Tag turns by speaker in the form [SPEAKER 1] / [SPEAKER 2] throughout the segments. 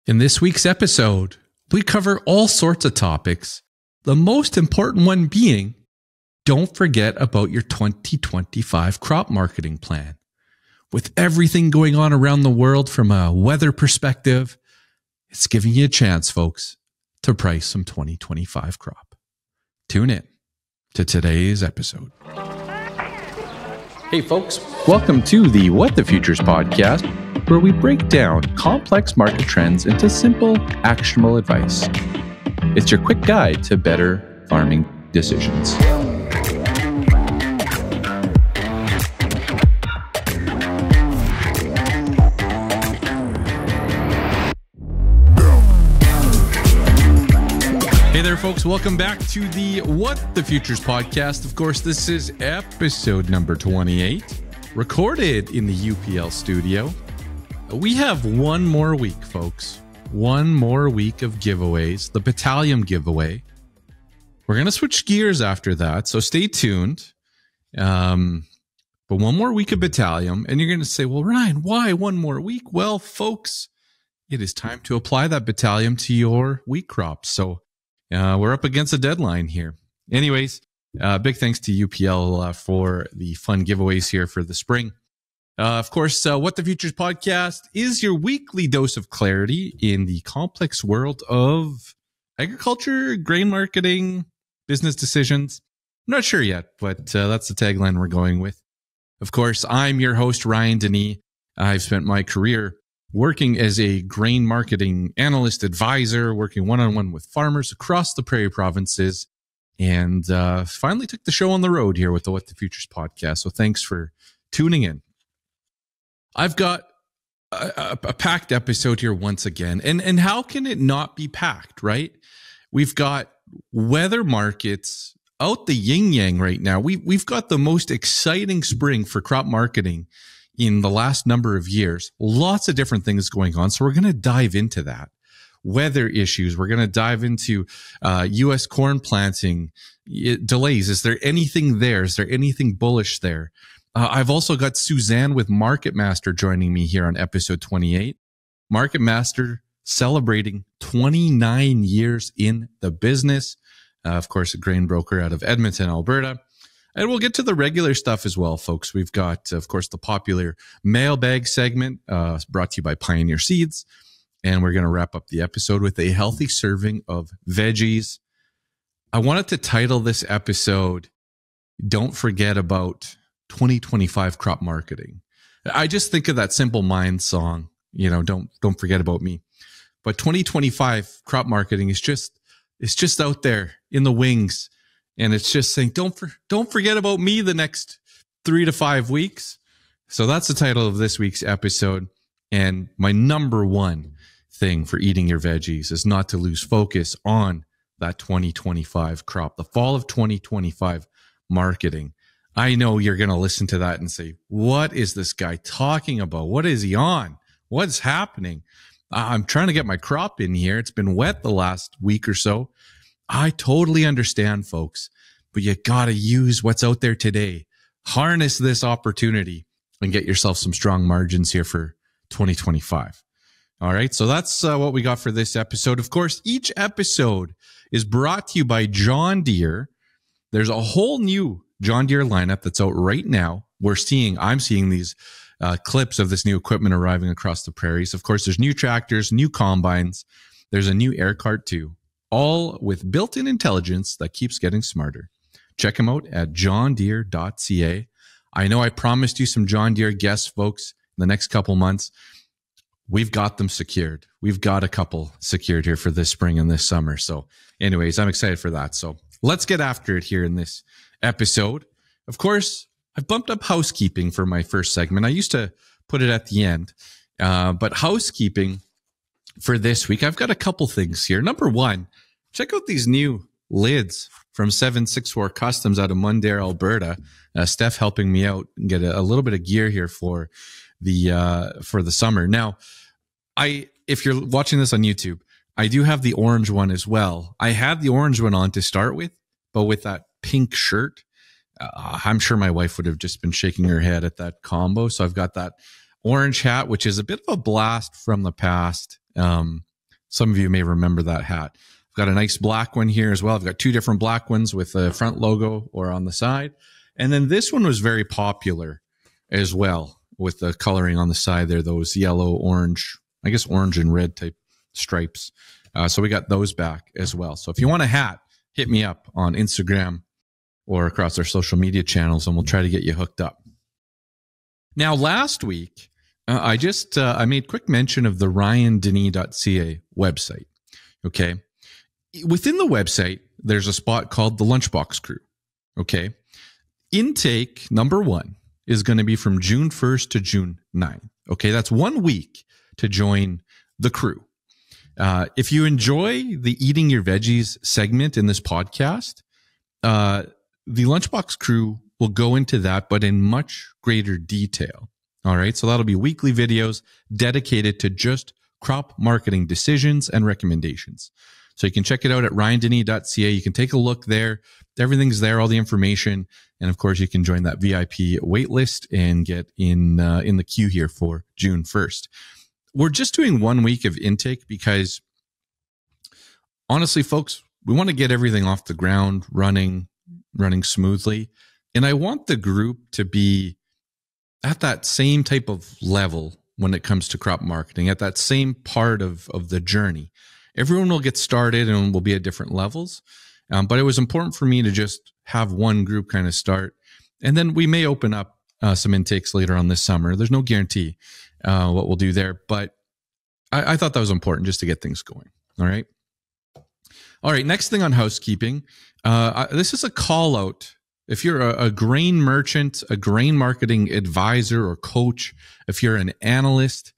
[SPEAKER 1] In this week's episode, we cover all sorts of topics, the most important one being, don't forget about your 2025 crop marketing plan. With everything going on around the world from a weather perspective, it's giving you a chance, folks, to price some 2025 crop. Tune in to today's episode. Hey folks, welcome to the What the Futures podcast, where we break down complex market trends into simple, actionable advice. It's your quick guide to better farming decisions. Hey there, folks. Welcome back to the What the Futures podcast. Of course, this is episode number 28, recorded in the UPL studio. We have one more week, folks. One more week of giveaways, the Batalium giveaway. We're going to switch gears after that, so stay tuned. But one more week of Batalium, and you're going to say, well, Ryan, why one more week? Well, folks, it is time to apply that Batalium to your wheat crops. So we're up against a deadline here. Anyways, big thanks to UPL for the fun giveaways here for the spring. Of course, What the Futures podcast is your weekly dose of clarity in the complex world of agriculture, grain marketing, business decisions. I'm not sure yet, but that's the tagline we're going with. Of course, I'm your host, Ryan Denis. I've spent my career working as a grain marketing analyst advisor, working one-on-one with farmers across the Prairie provinces, and finally took the show on the road here with the What the Futures podcast. So thanks for tuning in. I've got a packed episode here once again. And how can it not be packed, right? We've got weather markets out the yin-yang right now. We've got the most exciting spring for crop marketing in the last number of years. Lots of different things going on. So we're going to dive into that. Weather issues. We're going to dive into U.S. corn planting delays. Is there anything there? Is there anything bullish there? I've also got Susanne with Marketmaster joining me here on episode 28. Marketmaster celebrating 29 years in the business. Of course, a grain broker out of Edmonton, Alberta. And we'll get to the regular stuff as well, folks. We've got, of course, the popular mailbag segment brought to you by Pioneer Seeds. And we're going to wrap up the episode with a healthy serving of veggies. I wanted to title this episode, Don't Forget About 2025 Crop Marketing. I just think of that Simple Minds song, don't forget about me. But 2025 crop marketing is just out there in the wings. And it's just saying, don't forget about me the next 3 to 5 weeks. So that's the title of this week's episode. And my number one thing for eating your veggies is not to lose focus on that 2025 crop, the fall of 2025 marketing. I know you're going to listen to that and say, what is this guy talking about? What is he on? What's happening? I'm trying to get my crop in here. It's been wet the last week or so. I totally understand, folks, but you got to use what's out there today. Harness this opportunity and get yourself some strong margins here for 2025. All right. So that's what we got for this episode. Of course, each episode is brought to you by John Deere. There's a whole new John Deere lineup that's out right now. I'm seeing these clips of this new equipment arriving across the prairies. Of course, there's new tractors, new combines. There's a new air cart too, all with built-in intelligence that keeps getting smarter. Check them out at johndeere.ca. I know I promised you some John Deere guests, folks, in the next couple months. We've got them secured. We've got a couple secured here for this spring and this summer. So anyways, I'm excited for that. So let's get after it here in this episode. Of course, I've bumped up housekeeping for my first segment. I used to put it at the end, but housekeeping for this week, I've got a couple things here. Number one, check out these new lids from 764 Customs out of Mundare, Alberta. Steph helping me out and get a little bit of gear here for the summer. Now, if you're watching this on YouTube, I do have the orange one as well. I had the orange one on to start with, but with that pink shirt, I'm sure my wife would have just been shaking her head at that combo. So I've got that orange hat, which is a bit of a blast from the past. Some of you may remember that hat. I've got a nice black one here as well. I've got two different black ones with a front logo or on the side. And then this one was very popular as well with the coloring on the side there, those yellow, orange, I guess orange and red type stripes. So we got those back as well. So if you want a hat, hit me up on Instagram or across our social media channels, and we'll try to get you hooked up. Now, last week, I made quick mention of the ryandenny.ca website. Okay. Within the website, there's a spot called the Lunchbox Crew. Okay. Intake number 1 is going to be from June 1st to June 9th. Okay. That's 1 week to join the crew. If you enjoy the Eating Your Veggies segment in this podcast, the Lunchbox Crew will go into that, but in much greater detail. All right. So that'll be weekly videos dedicated to just crop marketing decisions and recommendations. So you can check it out at ryandenny.ca. You can take a look there. Everything's there, all the information. And of course, you can join that VIP wait list and get in the queue here for June 1st. We're just doing 1 week of intake because honestly, folks, we want to get everything off the ground, running smoothly. And I want the group to be at that same type of level when it comes to crop marketing, at that same part of the journey. Everyone will get started and will be at different levels. But it was important for me to just have one group kind of start. And then we may open up some intakes later on this summer. There's no guarantee what we'll do there. But I thought that was important just to get things going. All right. All right. Next thing on housekeeping. This is a call out. If you're a grain merchant, a grain marketing advisor or coach, if you're an analyst,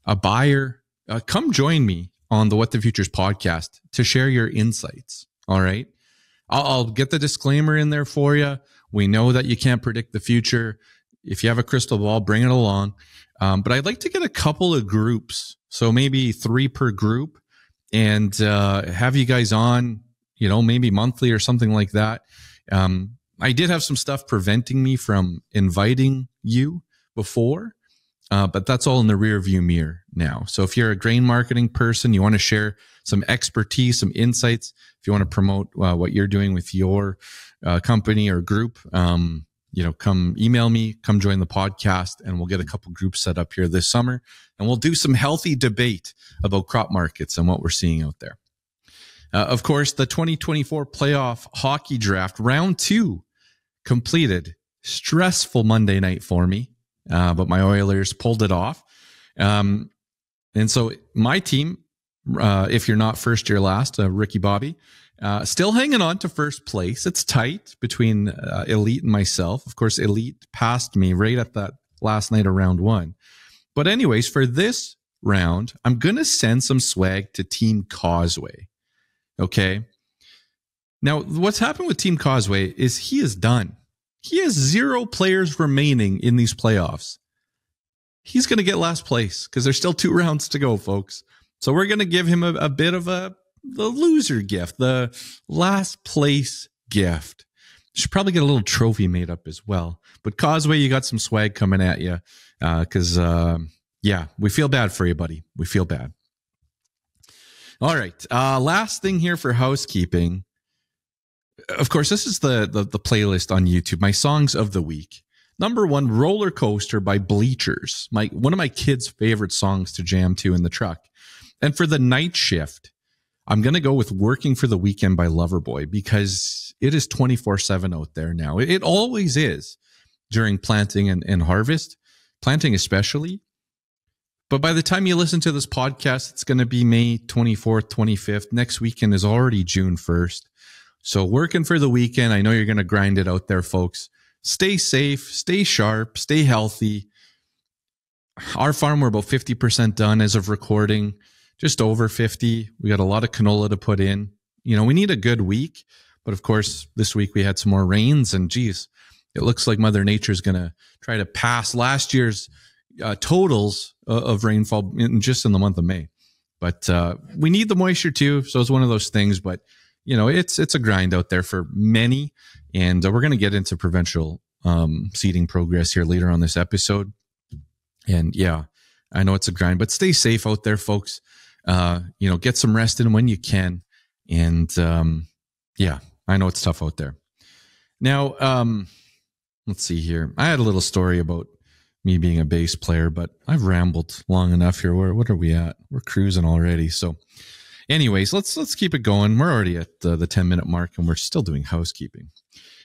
[SPEAKER 1] a buyer, come join me on the What the Futures podcast to share your insights. All right. I'll get the disclaimer in there for you. We know that you can't predict the future. If you have a crystal ball, bring it along. But I'd like to get a couple of groups, so maybe 3 per group, and have you guys on, maybe monthly or something like that. I did have some stuff preventing me from inviting you before, but that's all in the rear view mirror now. So if you're a grain marketing person, you want to share some expertise, some insights, if you want to promote what you're doing with your company or group, come email me, come join the podcast, and we'll get a couple groups set up here this summer, and we'll do some healthy debate about crop markets and what we're seeing out there. Of course, the 2024 playoff hockey draft, round 2, completed. Stressful Monday night for me, but my Oilers pulled it off. And so my team, if you're not first, you're last, Ricky Bobby, still hanging on to first place. It's tight between Elite and myself. Of course, Elite passed me right at that last night of round 1. But anyways, for this round, I'm going to send some swag to Team Causeway. Okay. Now, what's happened with Team Causeway is he is done. He has 0 players remaining in these playoffs. He's going to get last place because there's still 2 rounds to go, folks. So we're going to give him a bit of the loser gift, the last place gift. Should probably get a little trophy made up as well. But Causeway, you got some swag coming at you because, we feel bad for you, buddy. We feel bad. All right. Last thing here for housekeeping. Of course, this is the playlist on YouTube, my songs of the week. Number 1, Roller Coaster by Bleachers, one of my kids' favorite songs to jam to in the truck. And for the night shift, I'm going to go with Working for the Weekend by Loverboy because it is 24/7 out there now. It always is during planting and harvest, planting especially. But by the time you listen to this podcast, it's going to be May 24th, 25th. Next weekend is already June 1st. So working for the weekend, I know you're going to grind it out there, folks. Stay safe, stay sharp, stay healthy. Our farm, we're about 50% done as of recording, just over 50. We got a lot of canola to put in. We need a good week. But of course, this week we had some more rains, and geez, it looks like Mother Nature is going to try to pass last year's totals of rainfall just in the month of May. But we need the moisture too. So it's one of those things, but it's a grind out there for many. And we're going to get into provincial seeding progress here later on this episode. And yeah, I know it's a grind, but stay safe out there, folks. Get some rest in when you can. And I know it's tough out there. Now, let's see here. I had a little story about me being a bass player, but I've rambled long enough here. What are we at? We're cruising already. So anyways, let's keep it going. We're already at the 10-minute mark, and we're still doing housekeeping.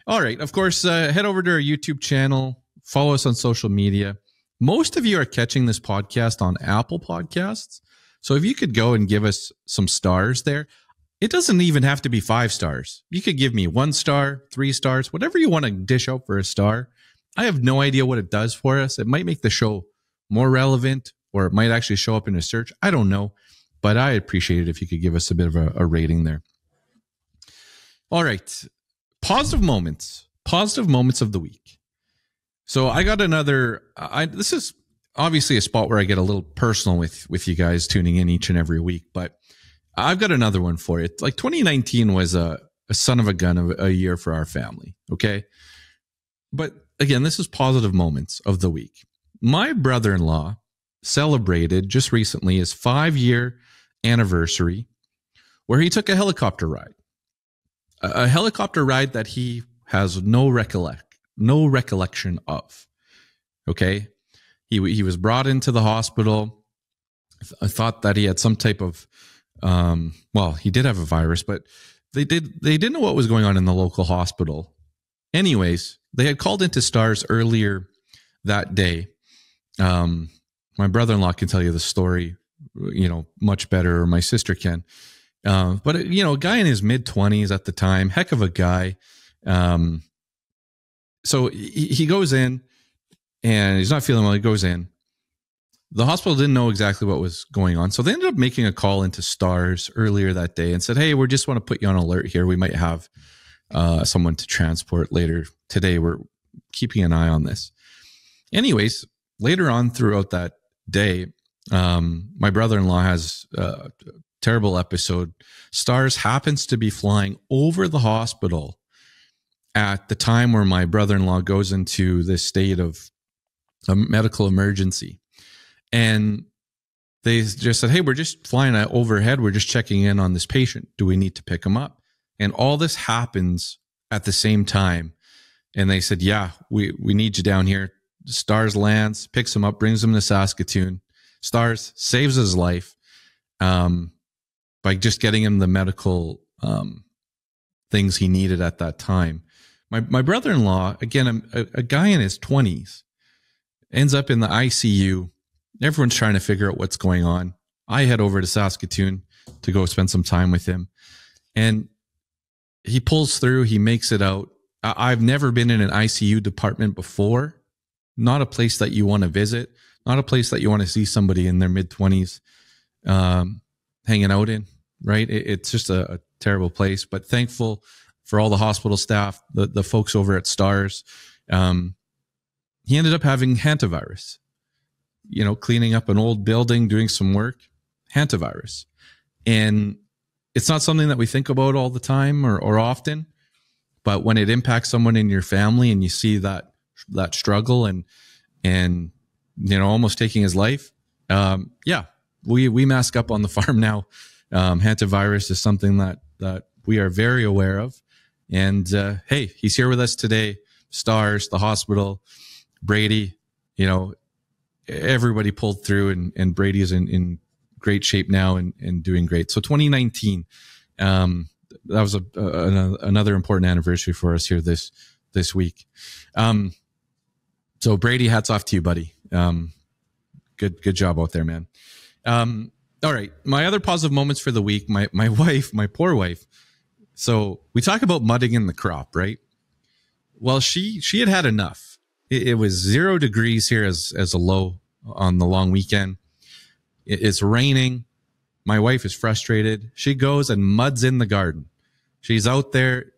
[SPEAKER 1] All right. Of course, head over to our YouTube channel. Follow us on social media. Most of you are catching this podcast on Apple Podcasts. So if you could go and give us some stars there, it doesn't even have to be 5 stars. You could give me 1 star, 3 stars, whatever you want to dish out for a star. I have no idea what it does for us. It might make the show more relevant, or it might actually show up in a search. I don't know, but I appreciate it if you could give us a bit of a rating there. All right. Positive moments of the week. So I got another, this is obviously a spot where I get a little personal with you guys tuning in each and every week, but I've got another one for you. Like 2019 was a son of a gun of a year for our family. Okay. But again, this is positive moments of the week. My brother-in-law celebrated just recently his 5-year anniversary where he took a helicopter ride. A helicopter ride that he has no recollection of. Okay. He was brought into the hospital. I thought that he had some type of, he did have a virus, but they didn't know what was going on in the local hospital. Anyways, they had called into STARS earlier that day. My brother-in-law can tell you the story, much better, or my sister can. But a guy in his mid-20s at the time, heck of a guy. So he goes in, and he's not feeling well. He goes in. The hospital didn't know exactly what was going on. So they ended up making a call into STARS earlier that day and said, hey, we just want to put you on alert here. We might have someone to transport later today. We're keeping an eye on this. Anyways, later on throughout that day, my brother-in-law has a terrible episode. STARS happens to be flying over the hospital at the time where my brother-in-law goes into this state of a medical emergency. And they just said, hey, we're just flying overhead. We're just checking in on this patient. Do we need to pick him up? And all this happens at the same time. And they said, yeah, we need you down here. STARS lands, picks him up, brings him to Saskatoon. STARS saves his life by just getting him the medical things he needed at that time. My brother-in-law, again, a guy in his 20s, ends up in the ICU. Everyone's trying to figure out what's going on. I head over to Saskatoon to go spend some time with him. And he pulls through. He makes it out. I've never been in an ICU department before. Not a place that you want to visit. Not a place that you want to see somebody in their mid-20s hanging out in, right? It's just a terrible place. But thankful for all the hospital staff, the folks over at STARS. He ended up having hantavirus. Cleaning up an old building, doing some work, hantavirus. And it's not something that we think about all the time or often, but when it impacts someone in your family and you see that struggle and almost taking his life, we mask up on the farm now. Hantavirus is something that we are very aware of. And hey, he's here with us today. STARS, the hospital, Brady, everybody pulled through, and Brady is in great shape now and doing great. So 2019, that was another important anniversary for us here this week. So Brady, hats off to you, buddy. Good job out there, man. All right. My other positive moments for the week, my wife, my poor wife. So we talk about mudding in the crop, right? Well, she had enough. It was 0 degrees here as a low on the long weekend. It's raining. My wife is frustrated. She goes and muds in the garden. She's out there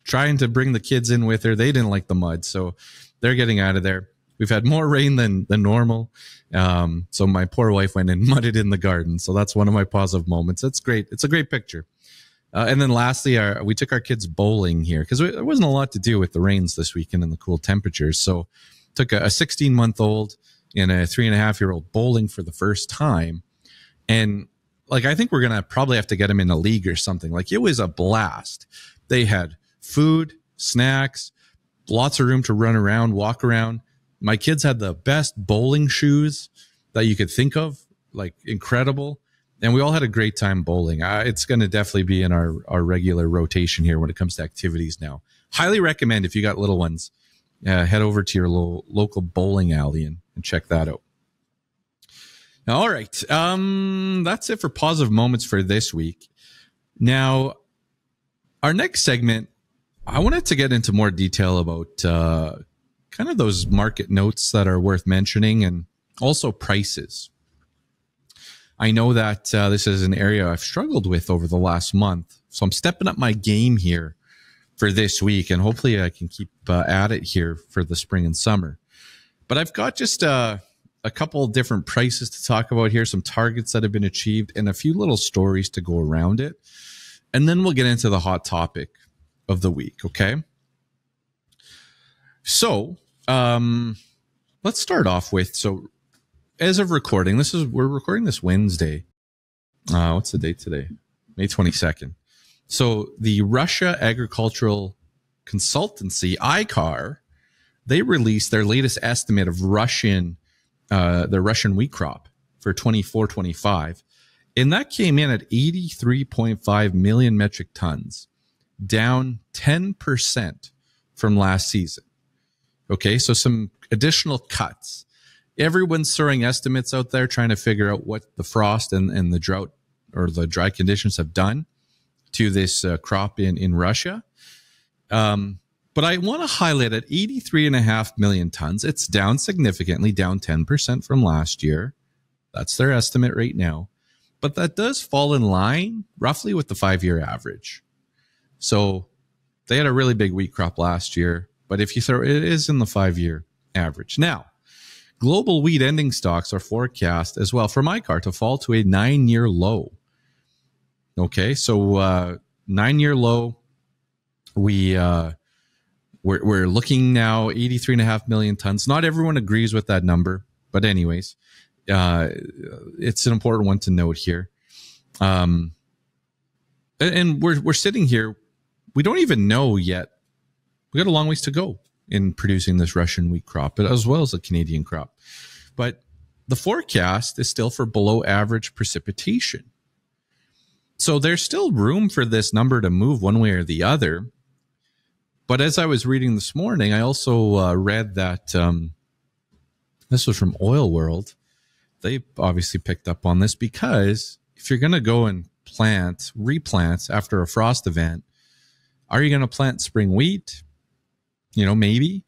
[SPEAKER 1] trying to bring the kids in with her. They didn't like the mud, so they're getting out of there. We've had more rain than normal. So my poor wife went and mudded in the garden. So that's one of my positive moments. That's great. It's a great picture. And then lastly, we took our kids bowling here because there wasn't a lot to do with the rains this weekend and the cool temperatures. So took a 16-month-old and a 3.5-year-old bowling for the first time. And like, I think we're going to probably have to get them in a league or something. Like, it was a blast. They had food, snacks, lots of room to run around, walk around. My kids had the best bowling shoes that you could think of, like incredible. And we all had a great time bowling. It's going to definitely be in our regular rotation here when it comes to activities now. Highly recommend, if you got little ones, head over to your local bowling alley and check that out. All right. That's it for positive moments for this week. Now, our next segment, I wanted to get into more detail about kind of those market notes that are worth mentioning, and also prices. I know that this is an area I've struggled with over the last month, so I'm stepping up my game here for this week, and hopefully I can keep at it here for the spring and summer. But I've got just a couple of different prices to talk about here, some targets that have been achieved, and a few little stories to go around it. And then we'll get into the hot topic of the week, okay? So, let's start off with, so as of recording, we're recording this Wednesday. What's the date today? May 22nd. So the Russia Agricultural Consultancy, ICAR, they released their latest estimate of the Russian wheat crop for 24-25. And that came in at 83.5 million metric tons, down 10% from last season. Okay, so some additional cuts. Everyone's throwing estimates out there trying to figure out what the frost and the drought or the dry conditions have done to this crop in Russia. But I want to highlight at 83.5 million tons. It's down significantly, down 10% from last year. That's their estimate right now. But that does fall in line roughly with the 5-year average. So they had a really big wheat crop last year, but if you throw it is in the 5-year average. Now, global wheat ending stocks are forecast as well for ICAR to fall to a 9-year low. Okay, so 9-year low. We're looking now 83.5 million tons. Not everyone agrees with that number, but anyways, it's an important one to note here. And we're sitting here. We don't even know yet. We got a long ways to go in producing this Russian wheat crop, but as well as the Canadian crop. But the forecast is still for below average precipitation. So there's still room for this number to move one way or the other. But as I was reading this morning, I also read that this was from Oil World. They obviously picked up on this because if you're going to go and replant after a frost event, are you going to plant spring wheat? You know, maybe.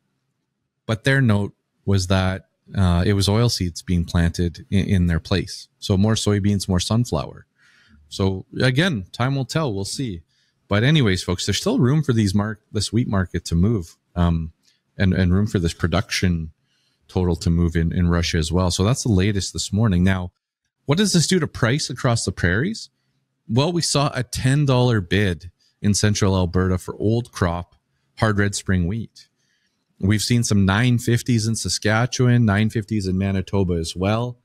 [SPEAKER 1] But their note was that it was oil seeds being planted in their place. So more soybeans, more sunflower. So again, time will tell. We'll see. But anyways, folks, there's still room for this wheat market to move, and room for this production total to move in Russia as well. So that's the latest this morning. Now, what does this do to price across the prairies? Well, we saw a $10 bid in central Alberta for old crop hard red spring wheat. We've seen some 950s in Saskatchewan, 950s in Manitoba as well.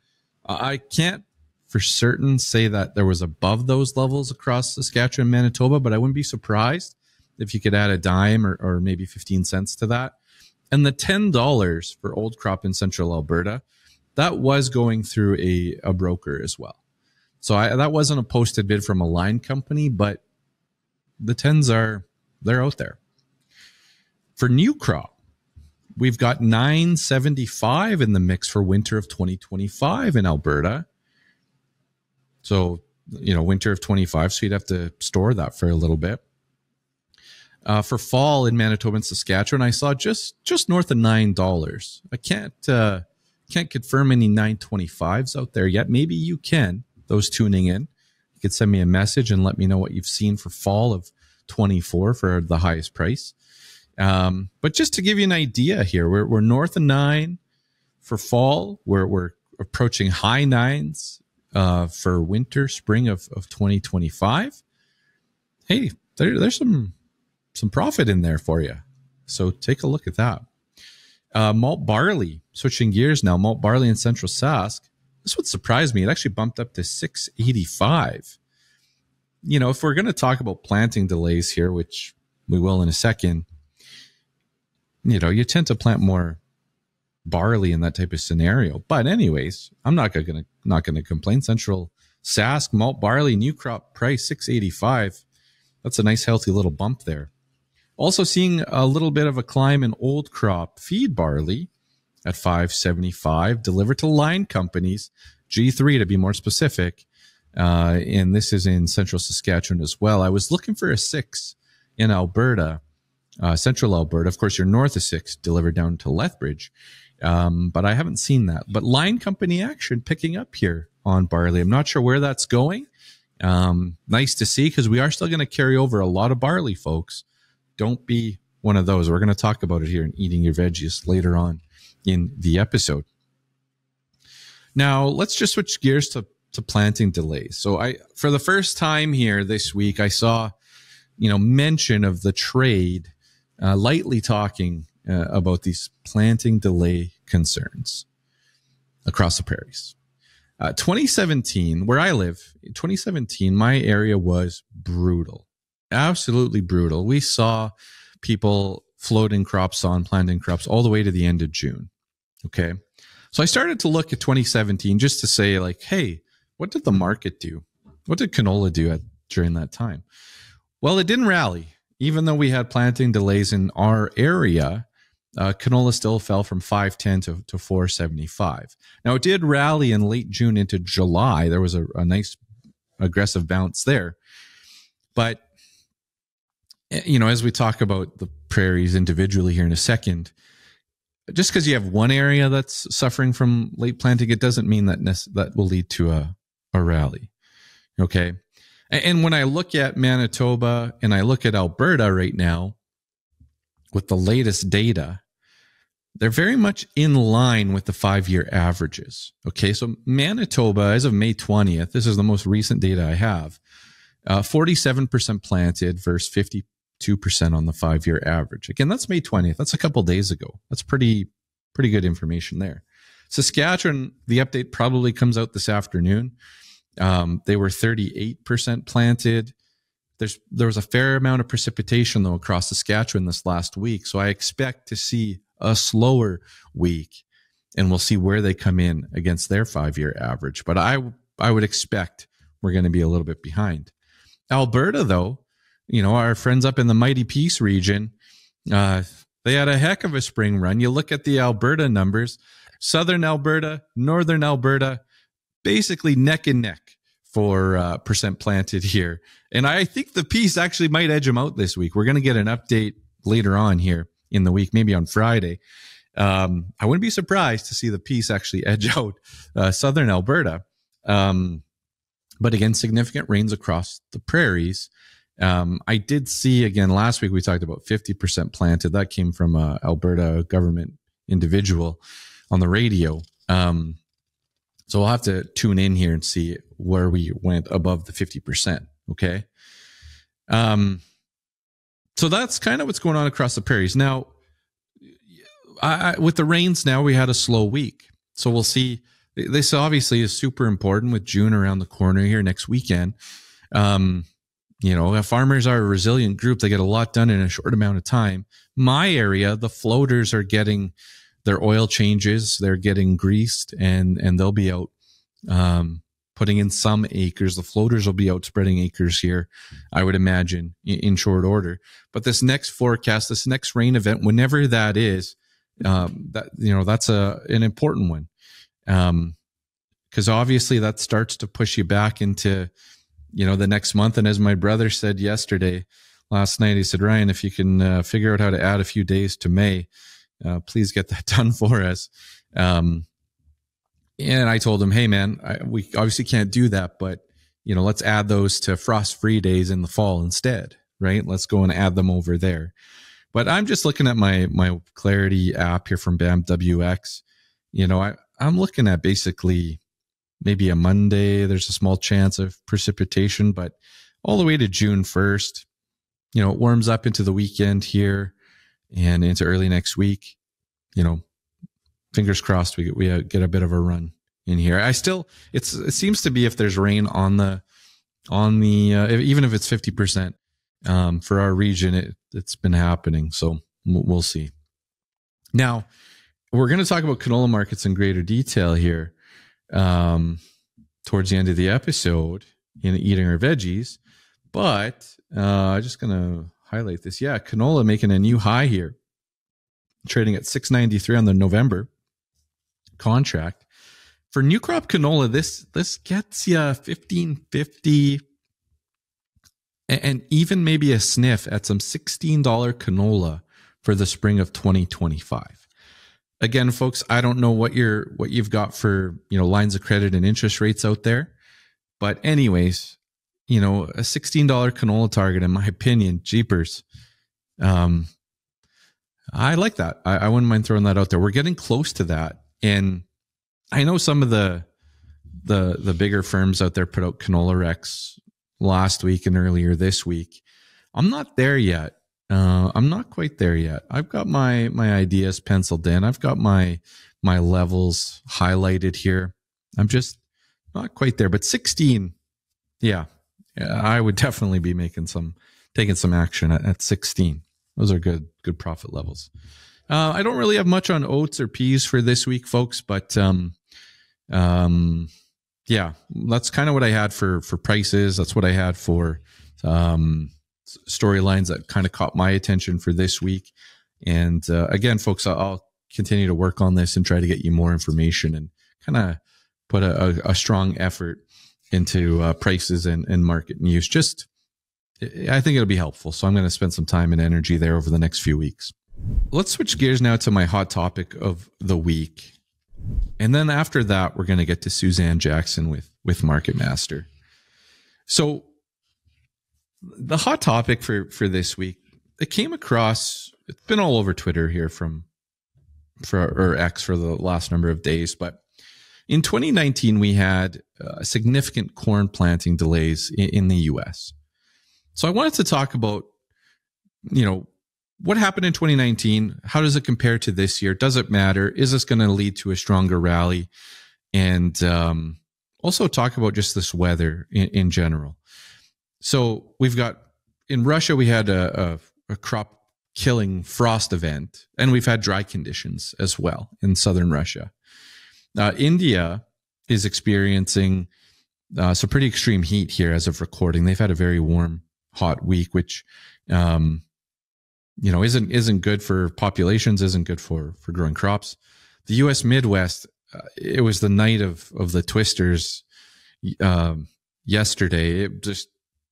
[SPEAKER 1] I can't for certain say that there was above those levels across Saskatchewan and Manitoba, but I wouldn't be surprised if you could add a dime or maybe 15 cents to that. And the $10 for old crop in central Alberta, that was going through a broker as well. So that wasn't a posted bid from a line company, but the 10s they're out there. For new crop, we've got 975 in the mix for winter of 2025 in Alberta. So, you know, winter of 25, so you'd have to store that for a little bit. For fall in Manitoba and Saskatchewan, I saw just north of $9. I can't confirm any 925s out there yet. Maybe you can, those tuning in. You could send me a message and let me know what you've seen for fall of 24 for the highest price. But just to give you an idea here, we're north of 9 for fall. We're approaching high 9s for winter, spring of 2025. Hey, there's some profit in there for you. So take a look at that. Malt barley, switching gears now, malt barley in Central Sask, This would surprise me. It actually bumped up to 685. If we're going to talk about planting delays here, which we will in a second, you tend to plant more barley in that type of scenario. But anyways, I'm not going to complain. Central Sask malt barley new crop price 685. That's a nice healthy little bump there. Also seeing a little bit of a climb in old crop feed barley at 575, delivered to line companies, G3 to be more specific. And this is in central Saskatchewan as well. I was looking for a 6 in Alberta, central Alberta. Of course, you're north of 6, delivered down to Lethbridge. But I haven't seen that. But line company action picking up here on barley. I'm not sure where that's going. Nice to see, because we are still going to carry over a lot of barley, folks. Don't be one of those. We're going to talk about it here in Eating Your Veggies later on in the episode. Now, let's just switch gears to planting delays. So for the first time here this week, I saw, mention of the trade, lightly talking about these planting delay concerns across the prairies. 2017, where I live, 2017, my area was brutal, absolutely brutal. We saw people floating crops on, planting crops all the way to the end of June. Okay. So I started to look at 2017 just to say, like, hey, what did the market do? What did canola do during that time? Well, it didn't rally. Even though we had planting delays in our area, canola still fell from 510 to 475. Now, it did rally in late June into July. There was a nice aggressive bounce there. But, as we talk about the prairies individually here in a second, just because you have one area that's suffering from late planting, it doesn't mean that will lead to a rally. Okay. And when I look at Manitoba and I look at Alberta right now with the latest data, they're very much in line with the 5-year averages. Okay. So Manitoba, as of May 20th, this is the most recent data I have, 47% planted versus 52% on the 5-year average. Again, that's May 20th. That's a couple days ago. That's pretty good information there. Saskatchewan, the update probably comes out this afternoon. They were 38% planted. There was a fair amount of precipitation though across Saskatchewan this last week. So I expect to see a slower week, and we'll see where they come in against their 5-year average. But I would expect we're going to be a little bit behind. Alberta though, our friends up in the Mighty Peace region, they had a heck of a spring run. You look at the Alberta numbers, southern Alberta, northern Alberta, basically neck and neck for percent planted here. And I think the Peace actually might edge them out this week. We're going to get an update later on here in the week, maybe on Friday. I wouldn't be surprised to see the Peace actually edge out southern Alberta. But again, significant rains across the prairies. I did see, again, last week we talked about 50% planted. That came from Alberta government individual on the radio. So we'll have to tune in here and see where we went above the 50%. Okay. So that's kind of what's going on across the prairies. Now, with the rains now, we had a slow week. So we'll see. This obviously is super important with June around the corner here next weekend. Farmers are a resilient group. They get a lot done in a short amount of time. My area, the floaters are getting their oil changes. They're getting greased and they'll be out, putting in some acres. The floaters will be out spreading acres here, I would imagine, in short order. But this next forecast, this next rain event, whenever that is, that's an important one. Because obviously that starts to push you back into, the next month. And as my brother said last night, he said, Ryan, if you can figure out how to add a few days to May, please get that done for us. And I told him, hey man, we obviously can't do that, but let's add those to frost-free days in the fall instead, right? Let's go and add them over there. But I'm just looking at my Clarity app here from BAMWX. I'm looking at basically maybe a Monday. There's a small chance of precipitation, but all the way to June 1st, it warms up into the weekend here and into early next week. Fingers crossed we get a bit of a run in here. It seems to be if there's rain on the even if it's 50%, for our region, it's been happening. So we'll see. Now we're going to talk about canola markets in greater detail here, towards the end of the episode in Eating Our Veggies. But I'm just going to highlight this. Yeah, canola making a new high here, trading at $6.93 on the November contract. For new crop canola, this gets you $15.50 and even maybe a sniff at some $16 canola for the spring of 2025. Again, folks, I don't know what you've got for, lines of credit and interest rates out there, but anyways, a $16 canola target, in my opinion, jeepers. I like that. I wouldn't mind throwing that out there. We're getting close to that. And I know some of the bigger firms out there put out canola recs last week and earlier this week. I'm not there yet. I'm not quite there yet. I've got my ideas penciled in. I've got my levels highlighted here. I'm just not quite there, but 16. Yeah, I would definitely be taking some action at 16. Those are good profit levels. I don't really have much on oats or peas for this week, folks, but yeah, that's kind of what I had for prices. That's what I had for storylines that kind of caught my attention for this week. And again, folks, I'll continue to work on this and try to get you more information and kind of put a strong effort into prices and market news. I think it'll be helpful. So I'm going to spend some time and energy there over the next few weeks. Let's switch gears now to my hot topic of the week. And then after that, we're going to get to Susanne Jackson with Marketmaster. So the hot topic for this week, it came across, it's been all over Twitter here or X for the last number of days, but in 2019, we had significant corn planting delays in the U.S. So I wanted to talk about, what happened in 2019? How does it compare to this year? Does it matter? Is this going to lead to a stronger rally? And also talk about just this weather in general. So we've got, in Russia, we had a crop killing frost event, and we've had dry conditions as well in southern Russia. India is experiencing some pretty extreme heat here as of recording. They've had a very warm, hot week, which isn't good for populations, isn't good for growing crops. The U.S. Midwest, it was the night of the twisters yesterday. It just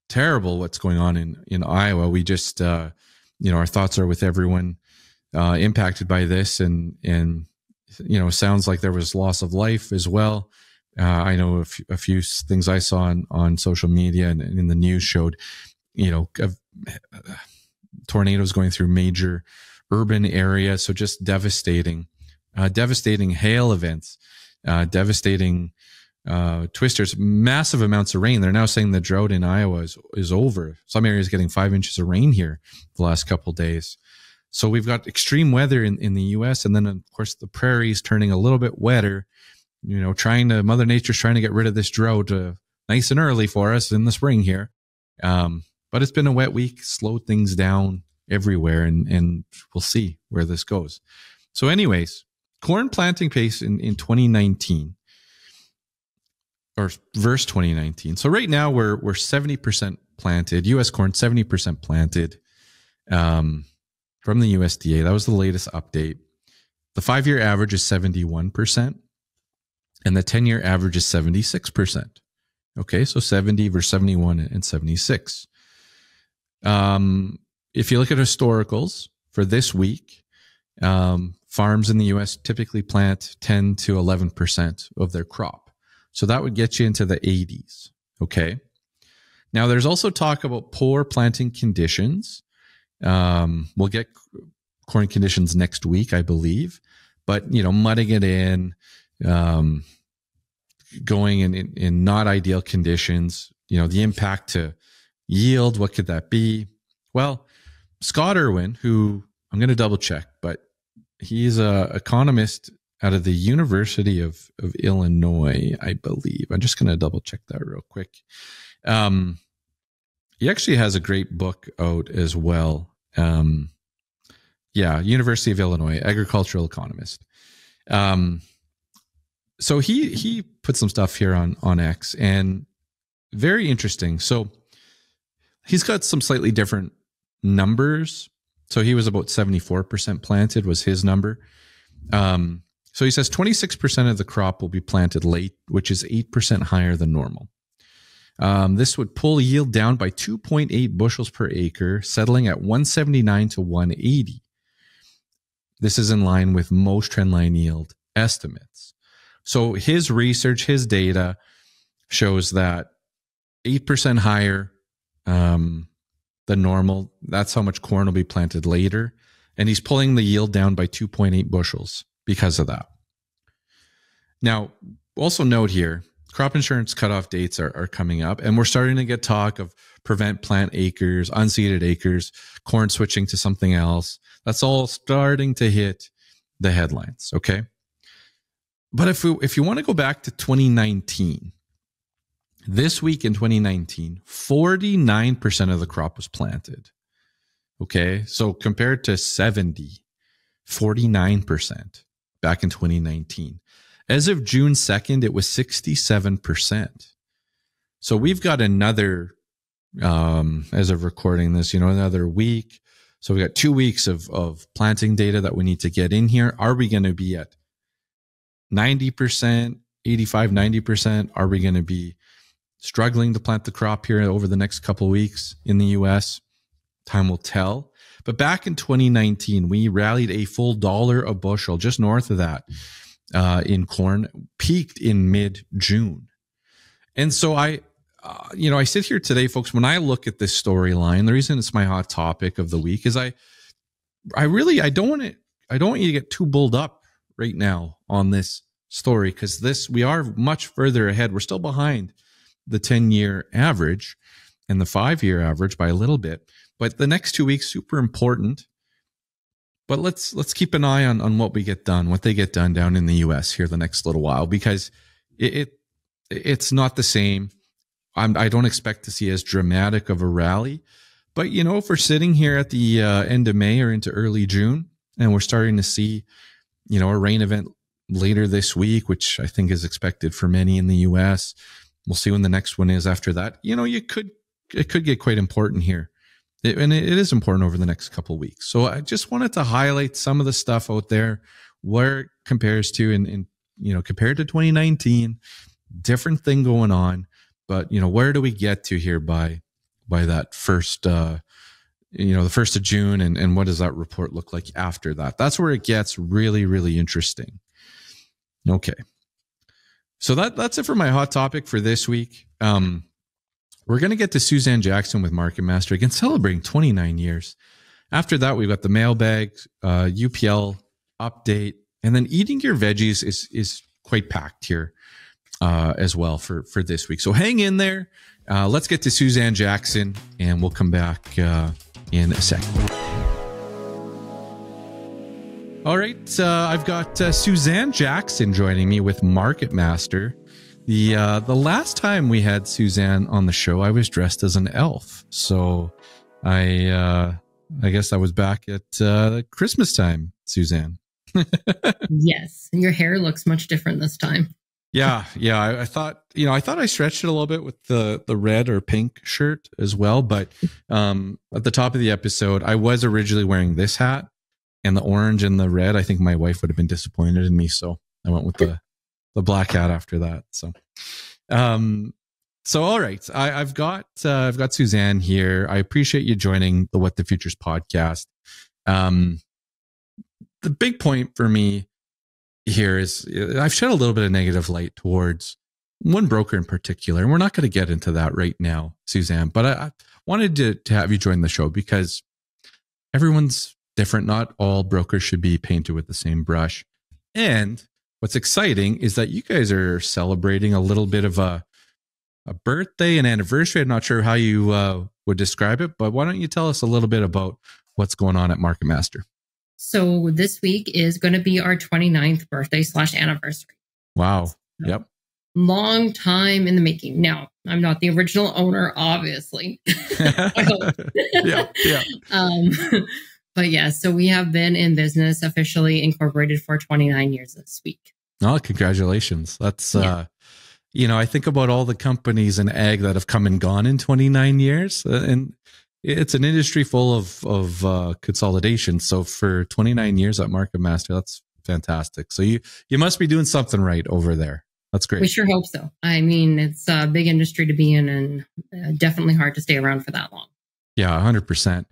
[SPEAKER 1] terrible what's going on in Iowa. We just, our thoughts are with everyone impacted by this, and sounds like there was loss of life as well. I know a few things I saw on social media and in the news showed, tornadoes going through major urban areas. So just devastating hail events, devastating twisters, massive amounts of rain. They're now saying the drought in Iowa is over. Some areas getting 5 inches of rain here the last couple of days. So we've got extreme weather in the U.S. And then, of course, the prairies turning a little bit wetter, Mother Nature's trying to get rid of this drought nice and early for us in the spring here. But it's been a wet week, slowed things down everywhere, and we'll see where this goes. So anyways, corn planting pace in 2019 or verse 2019. So right now we're 70% planted, U.S. corn 70% planted from the USDA. That was the latest update. The 5-year average is 71%, and the 10-year average is 76%. Okay, so 70 versus 71 and 76. If you look at historicals for this week, farms in the U.S. typically plant 10 to 11% of their crop. So that would get you into the 80s. Okay. Now there's also talk about poor planting conditions. We'll get corn conditions next week, I believe, but mudding it in, going in not ideal conditions, the impact to yield, what could that be? Well, Scott Irwin, who I'm going to double check, but he's an economist out of the University of Illinois, I believe. I'm just going to double check that real quick. He actually has a great book out as well. University of Illinois, agricultural economist. So he put some stuff here on X, and very interesting. So he's got some slightly different numbers. So he was about 74% planted was his number. So he says 26% of the crop will be planted late, which is 8% higher than normal. This would pull yield down by 2.8 bushels per acre, settling at 179 to 180. This is in line with most trendline yield estimates. So his research, his data shows that 8% higher than normal. That's how much corn will be planted later. And he's pulling the yield down by 2.8 bushels because of that. Now, also note here, crop insurance cutoff dates are coming up, and we're starting to get talk of prevent plant acres, unseeded acres, corn switching to something else. That's all starting to hit the headlines, okay? But if you want to go back to 2019, this week in 2019, 49% of the crop was planted. Okay, so compared to 49% back in 2019. As of June 2nd, it was 67%. So we've got another, as of recording this, another week. So we got 2 weeks of planting data that we need to get in here. Are we going to be at 90%, 85, 90%? Are we going to be struggling to plant the crop here over the next couple of weeks in the US? Time will tell. But back in 2019, we rallied a full $1 a bushel, just north of that, in corn, peaked in mid-June. And so I sit here today, folks, when I look at this storyline, the reason it's my hot topic of the week is I don't want you to get too bulled up right now on this story, because we are much further ahead. We're still behind the 10-year average and the 5-year average by a little bit. But the next 2 weeks, super important. But let's keep an eye on what we get done, what they get done down in the US here the next little while, because it's not the same. I don't expect to see as dramatic of a rally. But, if we're sitting here at the end of May or into early June, and we're starting to see, a rain event later this week, which I think is expected for many in the US. We'll see when the next one is after that. It could get quite important here. And it is important over the next couple of weeks. So I just wanted to highlight some of the stuff out there, where it compares to, and compared to 2019, different thing going on. But, where do we get to here by that first, the 1st of June, and what does that report look like after that? That's where it gets really, really interesting. Okay. So that's it for my hot topic for this week. We're going to get to Susanne Jackson with Marketmaster, again, celebrating 29 years. After that, we've got the mailbag, UPL update, and then eating your veggies is quite packed here as well for this week. So hang in there. Let's get to Susanne Jackson, and we'll come back in a second. All right, I've got Susanne Jackson joining me with Marketmaster. The last time we had Susanne on the show, I was dressed as an elf. So I guess I was back at Christmas time, Susanne.
[SPEAKER 2] Yes, and your hair looks much different this time.
[SPEAKER 1] Yeah. I thought I stretched it a little bit with the red or pink shirt as well. But at the top of the episode, I was originally wearing this hat, and the orange and the red. I think my wife would have been disappointed in me, so I went with the black hat after that. So, all right. I've got Susanne here. I appreciate you joining the What the Futures podcast. The big point for me here is I've shed a little bit of negative light towards one broker in particular, and we're not going to get into that right now, Susanne, but I wanted to have you join the show because everyone's different. Not all brokers should be painted with the same brush. And what's exciting is that you guys are celebrating a little bit of a birthday, an anniversary. I'm not sure how you would describe it, but why don't you tell us a little bit about what's going on at Marketmaster?
[SPEAKER 2] So this week is going to be our 29th birthday / anniversary.
[SPEAKER 1] Wow. Yep.
[SPEAKER 2] Long time in the making. Now, I'm not the original owner, obviously.
[SPEAKER 1] Yeah.
[SPEAKER 2] But yeah, so we have been in business, officially incorporated for 29 years this week.
[SPEAKER 1] Oh, congratulations. That's, I think about all the companies in ag that have come and gone in 29 years, and it's an industry full of consolidation. So for 29 years at Marketmaster, that's fantastic. So you must be doing something right over there. That's great.
[SPEAKER 2] We sure hope so. I mean, it's a big industry to be in, and definitely hard to stay around for that long.
[SPEAKER 1] Yeah, 100%.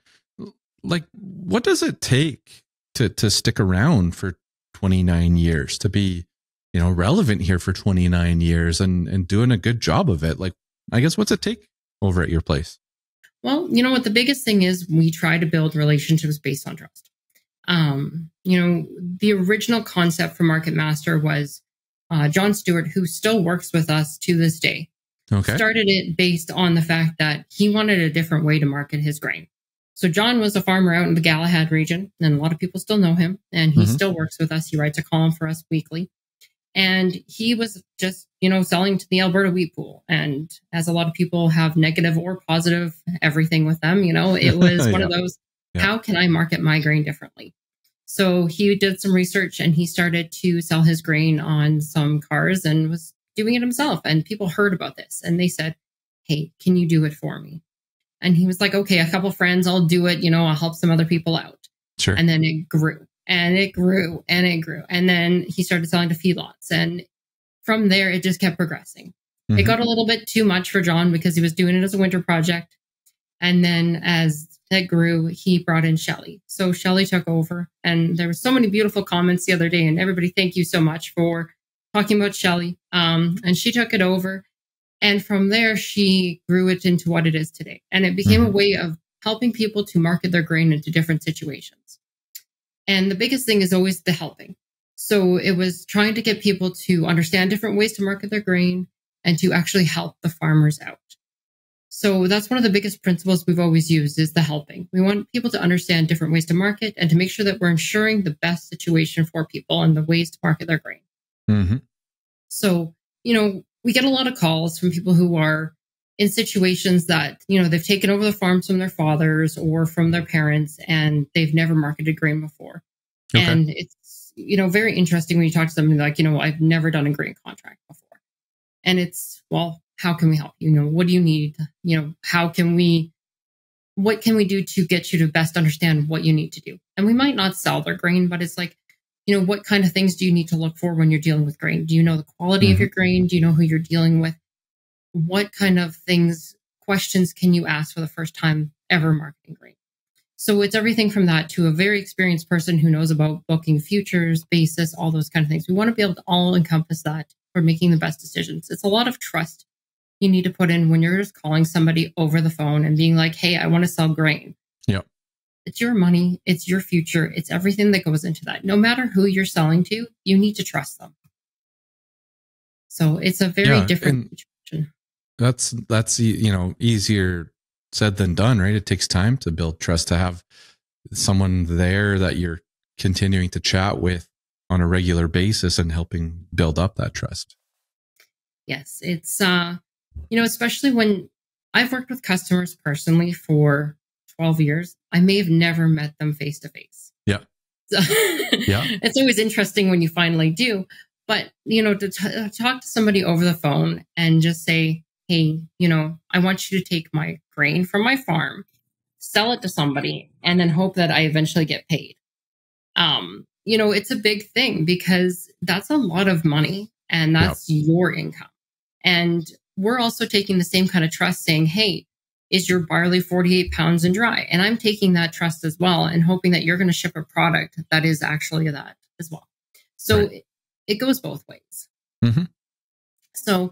[SPEAKER 1] Like, what does it take to stick around for 29 years, to be, relevant here for 29 years and doing a good job of it? Like, I guess, what's it take over at your place?
[SPEAKER 2] Well, you know what? The biggest thing is we try to build relationships based on trust. The original concept for Marketmaster was John Stewart, who still works with us to this day, started it based on the fact that he wanted a different way to market his grain. So John was a farmer out in the Galahad region, and a lot of people still know him, and he still works with us. He writes a column for us weekly. And he was just, selling to the Alberta wheat pool. And as a lot of people have negative or positive everything with them, it was one of those, how can I market my grain differently? So he did some research and he started to sell his grain on some cars and was doing it himself. And people heard about this and they said, hey, can you do it for me? And he was like, okay, a couple friends, I'll do it. I'll help some other people out.
[SPEAKER 1] Sure.
[SPEAKER 2] And then it grew and it grew and it grew. And then he started selling to feedlots. And from there, it just kept progressing. It got a little bit too much for John because he was doing it as a winter project. And then as that grew, he brought in Shelly. So Shelly took over, and there were so many beautiful comments the other day, and everybody, thank you so much for talking about Shelly. And she took it over. And from there, she grew it into what it is today. And it became a way of helping people to market their grain into different situations. And the biggest thing is always the helping. So it was trying to get people to understand different ways to market their grain and to actually help the farmers out. So that's one of the biggest principles we've always used is the helping. We want people to understand different ways to market and to make sure that we're ensuring the best situation for people and the ways to market their grain. So, we get a lot of calls from people who are in situations that, they've taken over the farms from their fathers or from their parents and they've never marketed grain before. And it's, very interesting when you talk to them like, I've never done a grain contract before. And it's, well, how can we help you? What do you need? What can we do to get you to best understand what you need to do? And we might not sell their grain, but it's like, what kind of things do you need to look for when you're dealing with grain? Do you know the quality of your grain? Do you know who you're dealing with? What kind of questions can you ask for the first time ever marketing grain? So it's everything from that to a very experienced person who knows about booking futures, basis, all those kind of things. We want to be able to all encompass that for making the best decisions. It's a lot of trust you need to put in when you're just calling somebody over the phone and being like, hey, I want to sell grain.
[SPEAKER 1] Yep.
[SPEAKER 2] It's your money. It's your future. It's everything that goes into that. No matter who you're selling to, you need to trust them. So it's a very different situation.
[SPEAKER 1] That's easier said than done, right? It takes time to build trust, to have someone there that you're continuing to chat with on a regular basis and helping build up that trust.
[SPEAKER 2] Yes, it's especially when I've worked with customers personally for 12 years, I may have never met them face to face.
[SPEAKER 1] Yeah.
[SPEAKER 2] So it's always interesting when you finally do. But, to talk to somebody over the phone and just say, hey, I want you to take my grain from my farm, sell it to somebody, and then hope that I eventually get paid. It's a big thing because that's a lot of money and that's your income. And we're also taking the same kind of trust saying, hey, is your barley 48 pounds and dry? And I'm taking that trust as well and hoping that you're going to ship a product that is actually that as well. So it goes both ways. So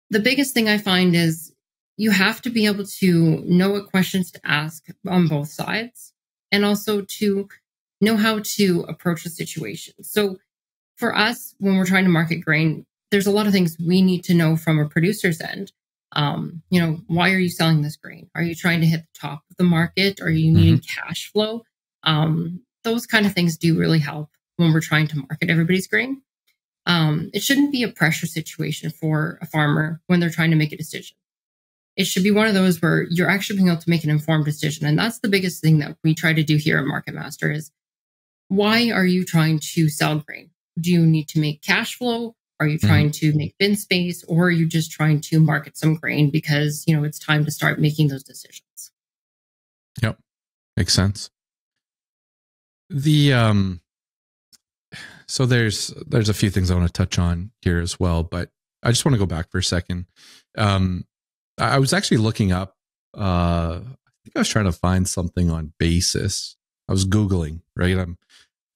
[SPEAKER 2] the biggest thing I find is you have to be able to know what questions to ask on both sides and also to know how to approach the situation. So for us, when we're trying to market grain, there's a lot of things we need to know from a producer's end. Why are you selling this grain? Are you trying to hit the top of the market? Are you needing cash flow? those kind of things do really help when we're trying to market everybody's grain. It shouldn't be a pressure situation for a farmer when they're trying to make a decision. It should be one of those where you're actually being able to make an informed decision. And that's the biggest thing that we try to do here at Marketmaster is, why are you trying to sell grain? Do you need to make cash flow? Are you trying to make bin space? Or are you just trying to market some grain because, it's time to start making those decisions?
[SPEAKER 1] Yep. Makes sense. So there's a few things I want to touch on here as well, but I just want to go back for a second. I was actually looking up, I think I was trying to find something on basis. I was Googling, right?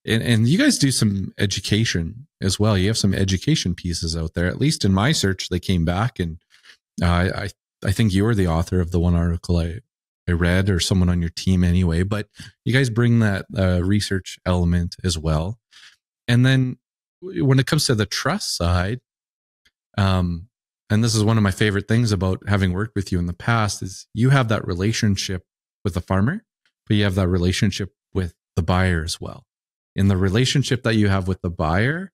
[SPEAKER 1] And you guys do some education as well. You have some education pieces out there. At least in my search, they came back, and I think you were the author of the one article I read, or someone on your team anyway. But you guys bring that research element as well. And then when it comes to the trust side, and this is one of my favorite things about having worked with you in the past, is you have that relationship with the farmer, but you have that relationship with the buyer as well. And the relationship that you have with the buyer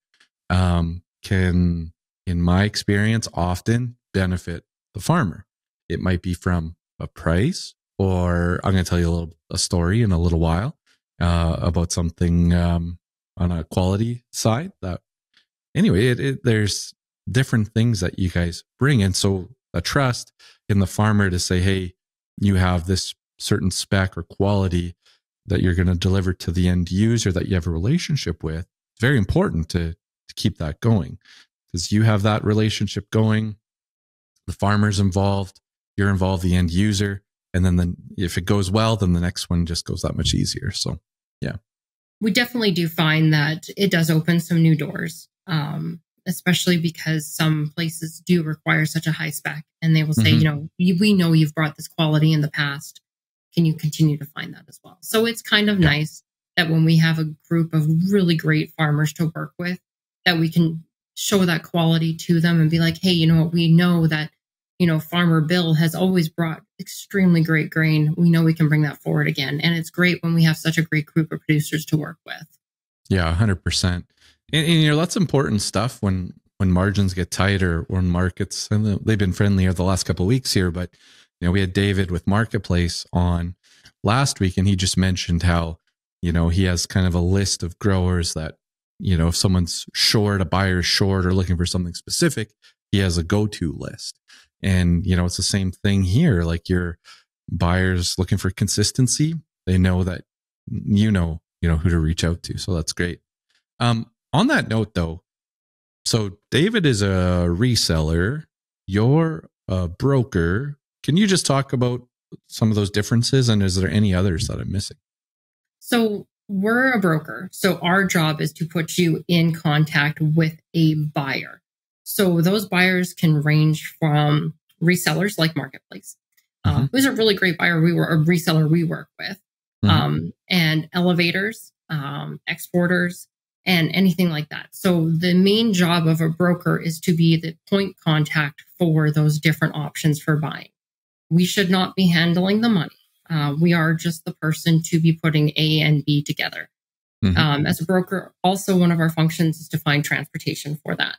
[SPEAKER 1] can, in my experience, often benefit the farmer. It might be from a price, or I'm going to tell you a story in a little while about something on a quality side. That anyway, there's different things that you guys bring, and so a trust in the farmer to say, hey, you have this certain spec or quality that you're going to deliver to the end user that you have a relationship with. It's very important to keep that going, because you have that relationship going, the farmer's involved, you're involved, the end user, and then if it goes well, then the next one just goes that much easier. So yeah,
[SPEAKER 2] we definitely do find that it does open some new doors, especially because some places do require such a high spec, and they will say, we know you've brought this quality in the past. Can you continue to find that as well? So it's kind of nice that when we have a group of really great farmers to work with, that we can show that quality to them and be like, hey, you know what? We know that, Farmer Bill has always brought extremely great grain. We know we can bring that forward again. And it's great when we have such a great group of producers to work with. Yeah,
[SPEAKER 1] 100%. And that's important stuff when margins get tight, or when markets, and they've been friendlier the last couple of weeks here, but we had David with Marketplace on last week, and he just mentioned how, he has kind of a list of growers that, if someone's short, a buyer's short, or looking for something specific, he has a go-to list. And, it's the same thing here. Like, your buyers looking for consistency, they know that, who to reach out to. So that's great. On that note though, so David is a reseller, you're a broker. Can you just talk about some of those differences, and is there any others that I'm missing?
[SPEAKER 2] So we're a broker. So our job is to put you in contact with a buyer. So those buyers can range from resellers like Marketplace, who's a really great buyer. A reseller we work with, and elevators, exporters, and anything like that. So the main job of a broker is to be the point contact for those different options for buying. We should not be handling the money. We are just the person to be putting A and B together. As a broker, also one of our functions is to find transportation for that.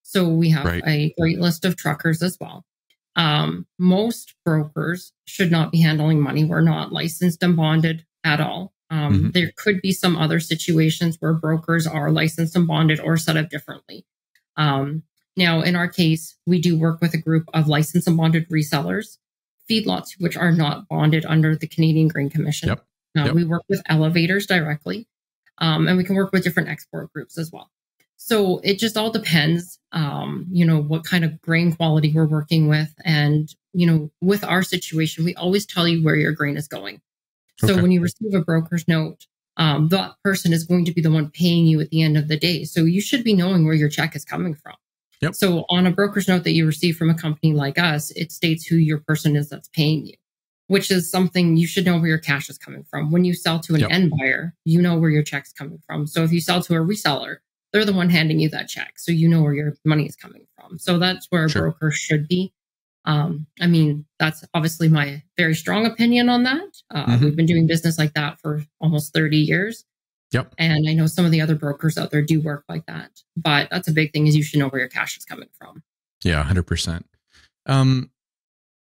[SPEAKER 2] So we have a great list of truckers as well. Most brokers should not be handling money. We're not licensed and bonded at all. There could be some other situations where brokers are licensed and bonded or set up differently. Now, in our case, we do work with a group of licensed and bonded resellers, feedlots, which are not bonded under the Canadian Grain Commission. We work with elevators directly, and we can work with different export groups as well. So it just all depends, what kind of grain quality we're working with. And, with our situation, we always tell you where your grain is going. So when you receive a broker's note, that person is going to be the one paying you at the end of the day. So you should be knowing where your check is coming from. So on a broker's note that you receive from a company like us, it states who your person is that's paying you, which is something you should know where your cash is coming from. When you sell to an end buyer, you know where your check's coming from. So if you sell to a reseller, they're the one handing you that check. So you know where your money is coming from. So that's where a broker should be. That's obviously my very strong opinion on that. We've been doing business like that for almost 30 years.
[SPEAKER 1] Yep.
[SPEAKER 2] And I know some of the other brokers out there do work like that. But that's a big thing, is you should know where your cash is coming from.
[SPEAKER 1] Yeah, 100%. I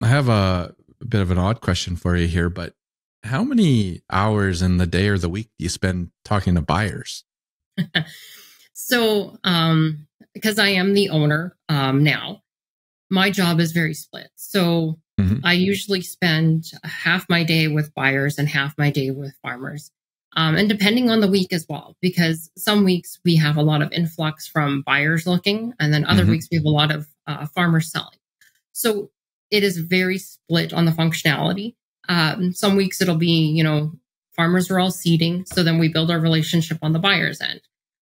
[SPEAKER 1] have a bit of an odd question for you here, but how many hours in the day or the week do you spend talking to buyers?
[SPEAKER 2] So, because I am the owner now, my job is very split. So I usually spend half my day with buyers and half my day with farmers. And depending on the week as well, because some weeks we have a lot of influx from buyers looking, and then other weeks we have a lot of farmers selling. So it is very split on the functionality. Some weeks it'll be, farmers are all seeding. So then we build our relationship on the buyer's end.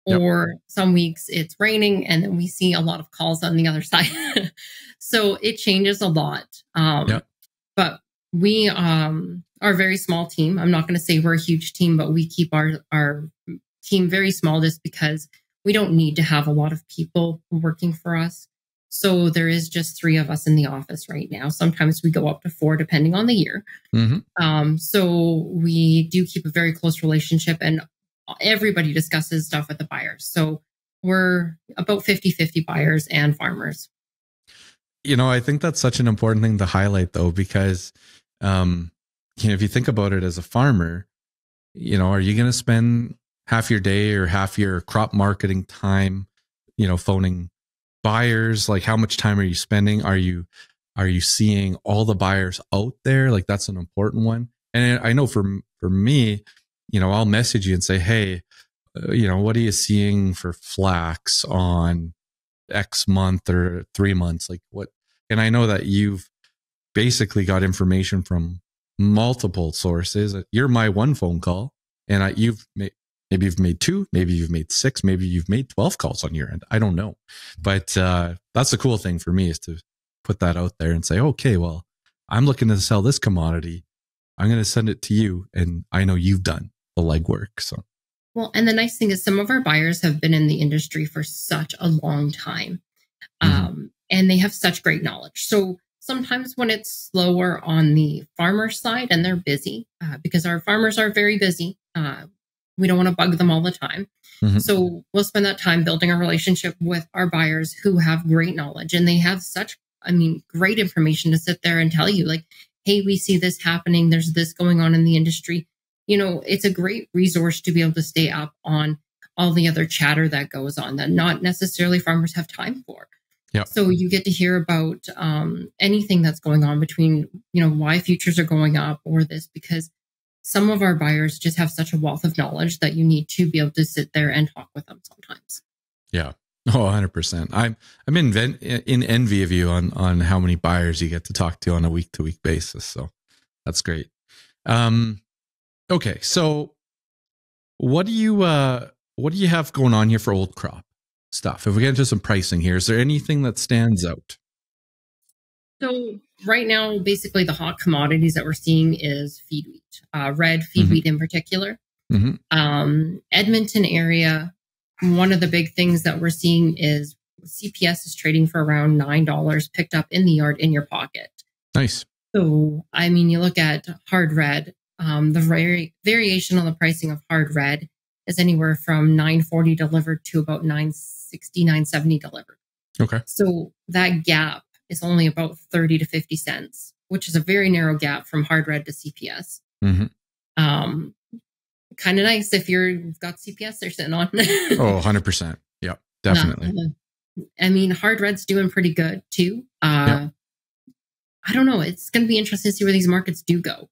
[SPEAKER 2] Or some weeks it's raining and then we see a lot of calls on the other side. So it changes a lot. But we are a very small team. I'm not going to say we're a huge team, but we keep our team very small just because we don't need to have a lot of people working for us. So there is just 3 of us in the office right now. Sometimes we go up to 4 depending on the year. So we do keep a very close relationship, and everybody discusses stuff with the buyers. So we're about 50-50 buyers and farmers.
[SPEAKER 1] I think that's such an important thing to highlight, though, because, if you think about it as a farmer, are you going to spend half your day or half your crop marketing time, phoning buyers? Like, how much time are you spending? Are you seeing all the buyers out there? Like, that's an important one. And I know for me, I'll message you and say, hey, what are you seeing for flax on X month or 3 months? Like what? And I know that you've basically got information from multiple sources. You're my one phone call, and maybe you've made 2, maybe you've made 6, maybe you've made 12 calls on your end. I don't know. But that's the cool thing for me, is to put that out there and say, okay, well, I'm looking to sell this commodity. I'm going to send it to you, and I know you've done the legwork. So,
[SPEAKER 2] well, and the nice thing is some of our buyers have been in the industry for such a long time, and they have such great knowledge. So sometimes when it's slower on the farmer side and they're busy, because our farmers are very busy, we don't want to bug them all the time. So we'll spend that time building a relationship with our buyers who have great knowledge, and they have such, great information to sit there and tell you, like, hey, we see this happening. There's this going on in the industry. It's a great resource to be able to stay up on all the other chatter that goes on that not necessarily farmers have time for. So you get to hear about anything that's going on between, why futures are going up or this, because some of our buyers just have such a wealth of knowledge that you need to be able to sit there and talk with them sometimes.
[SPEAKER 1] Yeah. Oh, 100%. I'm in envy of you on how many buyers you get to talk to on a week-to-week basis. So that's great. Okay, so what do you have going on here for old crop stuff? If we get into some pricing here, is there anything that stands out?
[SPEAKER 2] So right now, basically the hot commodities that we're seeing is feed wheat, red feed wheat in particular. Edmonton area, one of the big things that we're seeing is CPS is trading for around $9 picked up in the yard in your pocket.
[SPEAKER 1] Nice. So,
[SPEAKER 2] you look at hard red, the variation on the pricing of hard red is anywhere from $9.40 delivered to about $9.60, $9.70 delivered.
[SPEAKER 1] Okay. So
[SPEAKER 2] that gap is only about 30 to 50 cents, which is a very narrow gap from hard red to CPS. Kind of nice if you've got CPS they're sitting on.
[SPEAKER 1] 100%. Yeah, definitely.
[SPEAKER 2] Hard red's doing pretty good too. I don't know. It's going to be interesting to see where these markets do go.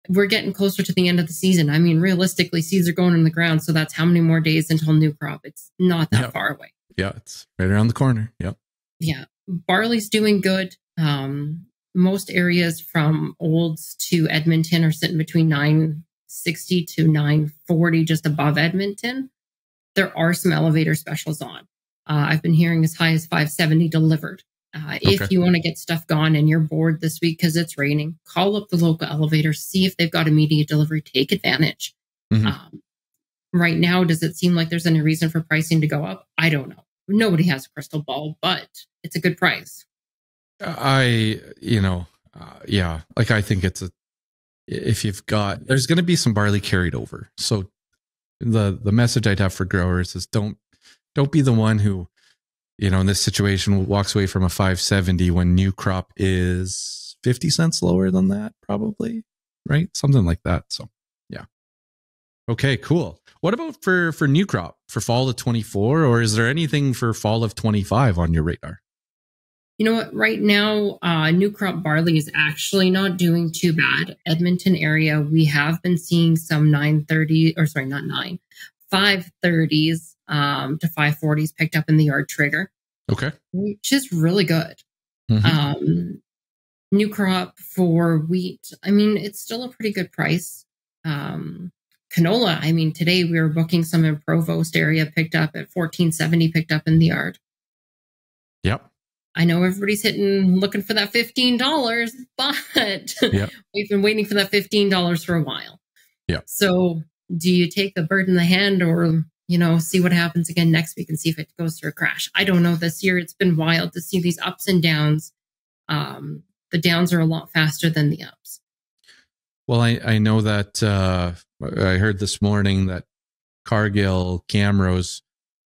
[SPEAKER 2] We're getting closer to the end of the season. Realistically, seeds are going in the ground. So that's how many more days until new crop. It's not that far away. Yeah, it's right around the corner. Yep. Yeah. Barley's doing good. Most areas from Olds to Edmonton are sitting between $9.60 to $9.40, just above Edmonton. There are some elevator specials on. I've been hearing as high as $5.70 delivered. If you want to get stuff gone and you're bored this week because it's raining, call up the local elevator, see if they've got immediate delivery, take advantage. Right now, does it seem like there's any reason for pricing to go up? I don't know. Nobody has a crystal ball, but it's a good price. I think there's going to be some barley carried over. So
[SPEAKER 1] the message I'd have for growers is don't be the one who, in this situation walks away from a 570 when new crop is 50 cents lower than that, probably, right? Something like that. So yeah. Okay, cool. What about for new crop for fall of 24, or is there anything for fall of 25 on your radar?
[SPEAKER 2] You know what? Right now, new crop barley is actually not doing too bad. Edmonton area, we have been seeing some 530s to 540s picked up in the yard trigger. Okay. Which is really good. Mm-hmm. New crop for wheat, I mean, it's still a pretty good price. Canola, I mean, today we were booking some in Provost area picked up at $14.70 picked up in the yard.
[SPEAKER 1] Yep.
[SPEAKER 2] I know everybody's looking for that $15, but yep. We've been waiting for that $15 for a while.
[SPEAKER 1] Yeah.
[SPEAKER 2] So do you take the bird in the hand or, see what happens again next week and see if it goes through a crash? I don't know. This year, it's been wild to see these ups and downs. The downs are a lot faster than the ups.
[SPEAKER 1] Well, I know that I heard this morning that Cargill Camrose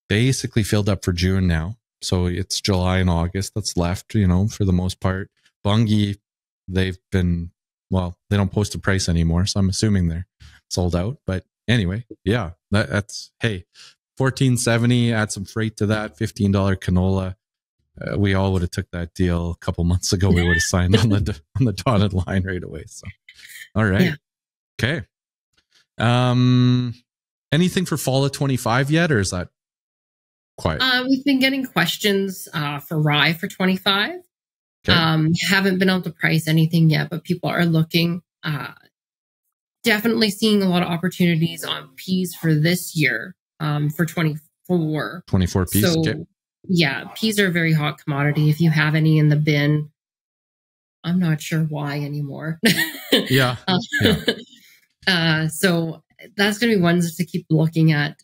[SPEAKER 1] basically filled up for June now. So it's July and August that's left, for the most part. Bunge, they've been, they don't post a price anymore. So I'm assuming they're sold out. But anyway, yeah, that's, hey, $14.70, add some freight to that, $15 canola. We all would have took that deal a couple months ago. We would have signed on the dotted line right away. So, all right. Yeah. Okay. Anything for fall of 25 yet, or is that quiet?
[SPEAKER 2] We've been getting questions for rye for 25. Okay. Haven't been able to price anything yet, but people are looking. Definitely seeing a lot of opportunities on peas for this year for 24. 24 peas. So, okay. Yeah, peas are a very hot commodity. If you have any in the bin, I'm not sure why anymore.
[SPEAKER 1] Yeah.
[SPEAKER 2] So that's going to be ones to keep looking at.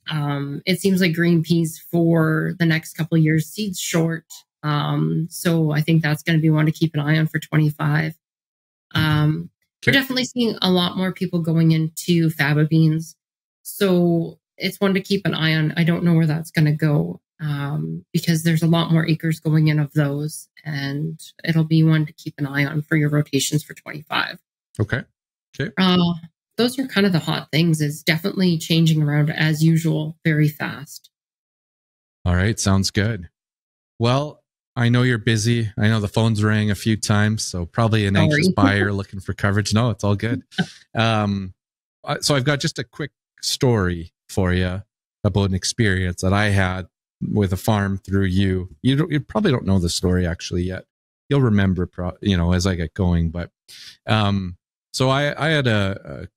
[SPEAKER 2] It seems like green peas for the next couple of years, seeds short. So I think that's going to be one to keep an eye on for 25. We're definitely seeing a lot more people going into faba beans. So it's one to keep an eye on. I don't know where that's going to go because there's a lot more acres going in of those. And it'll be one to keep an eye on for your rotations for 25.
[SPEAKER 1] Okay.
[SPEAKER 2] Those are kind of the hot things. Is definitely changing around as usual, very fast.
[SPEAKER 1] All right. Sounds good. Well, I know you're busy. I know the phone's rang a few times, so probably an anxious buyer looking for coverage. No, it's all good. So I've got just a quick story for you about an experience that I had with a farm through you. You probably don't know the story actually yet. You'll remember, as I get going. But so I had a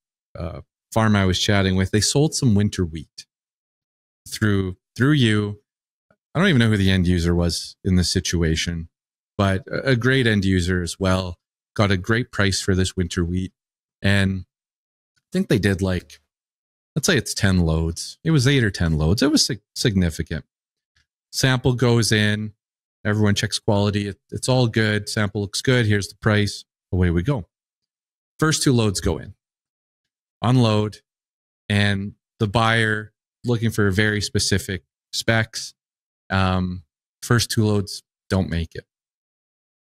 [SPEAKER 1] farm I was chatting with. They sold some winter wheat through you. I don't even know who the end user was in this situation, but a great end user as well. Got a great price for this winter wheat. And I think they did let's say it's 10 loads. It was 8 or 10 loads. It was significant. Sample goes in. Everyone checks quality. It's all good. Sample looks good. Here's the price. Away we go. First 2 loads go in. Unload. And the buyer looking for very specific specs. First 2 loads don't make it.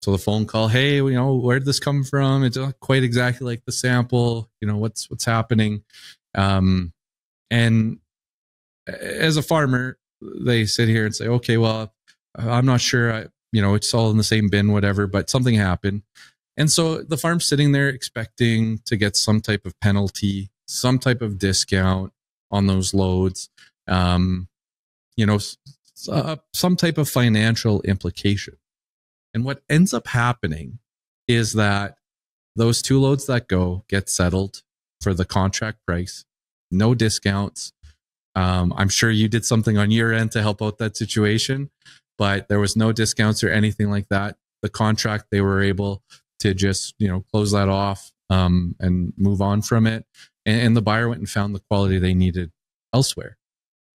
[SPEAKER 1] So the phone call, hey, where did this come from? It's not quite exactly like the sample. What's happening? And as a farmer, they sit here and say, okay, well, I'm not sure. It's all in the same bin, whatever, but something happened. And so the farm's sitting there expecting to get some type of penalty, some type of discount on those loads. Some type of financial implication. And what ends up happening is that those 2 loads that go get settled for the contract price, no discounts. I'm sure you did something on your end to help out that situation, but there was no discounts or anything like that. The contract, they were able to just, close that off and move on from it. And the buyer went and found the quality they needed elsewhere.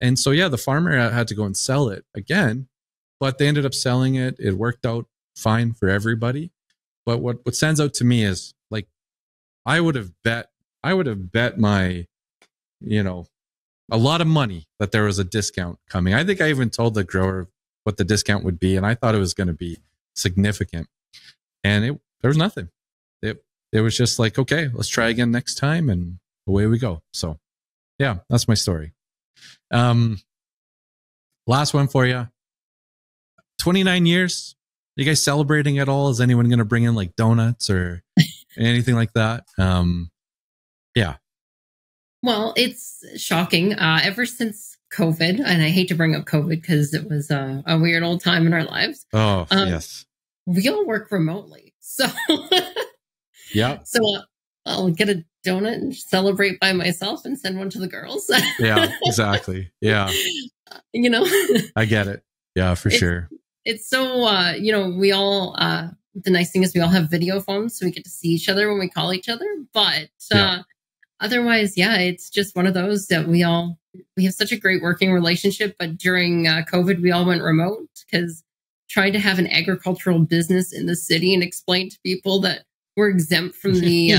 [SPEAKER 1] And so, yeah, the farmer had to go and sell it again, but they ended up selling it. It worked out fine for everybody. But what stands out to me is I would have bet my, a lot of money that there was a discount coming. I think I even told the grower what the discount would be, and I thought it was going to be significant. And there was nothing. It was just like, okay, let's try again next time, and away we go. So, yeah, that's my story. Last one for you. 29 years. Are you guys celebrating at all? Is anyone going to bring in like donuts or anything like that? Yeah.
[SPEAKER 2] Well, it's shocking. Ever since COVID, and I hate to bring up COVID because it was a weird old time in our lives.
[SPEAKER 1] Oh, yes.
[SPEAKER 2] We all work remotely. So,
[SPEAKER 1] yeah.
[SPEAKER 2] So I'll get a donut and celebrate by myself and send one to the girls.
[SPEAKER 1] Yeah, exactly. Yeah.
[SPEAKER 2] You know,
[SPEAKER 1] I get it. Yeah, for sure.
[SPEAKER 2] It's so, you know, we all, the nice thing is we all have video phones, so we get to see each other when we call each other. But otherwise, yeah, it's just one of those that we have such a great working relationship. But during COVID, we all went remote because trying to have an agricultural business in the city and explain to people that we're exempt from the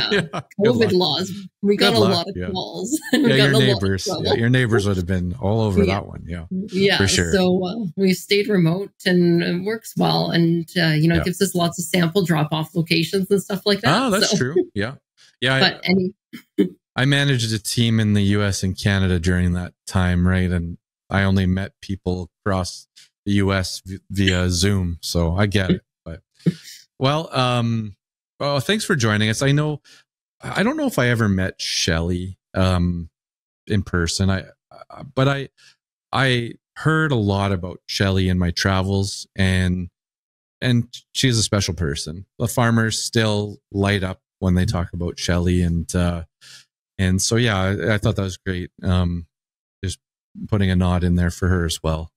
[SPEAKER 2] COVID laws. We got a lot of calls.
[SPEAKER 1] Your neighbors would have been all over that one. Yeah, for sure.
[SPEAKER 2] So we stayed remote, and it works well. And it gives us lots of sample drop-off locations and stuff like that.
[SPEAKER 1] Oh, that's true. Yeah.
[SPEAKER 2] But
[SPEAKER 1] I managed a team in the US and Canada during that time, right? And I only met people across the US via Zoom, so I get it. But well, thanks for joining us. I don't know if I ever met Shelly in person. But I heard a lot about Shelly in my travels, and she's a special person. The farmers still light up when they talk about Shelly, and so yeah, I thought that was great. Just putting a nod in there for her as well,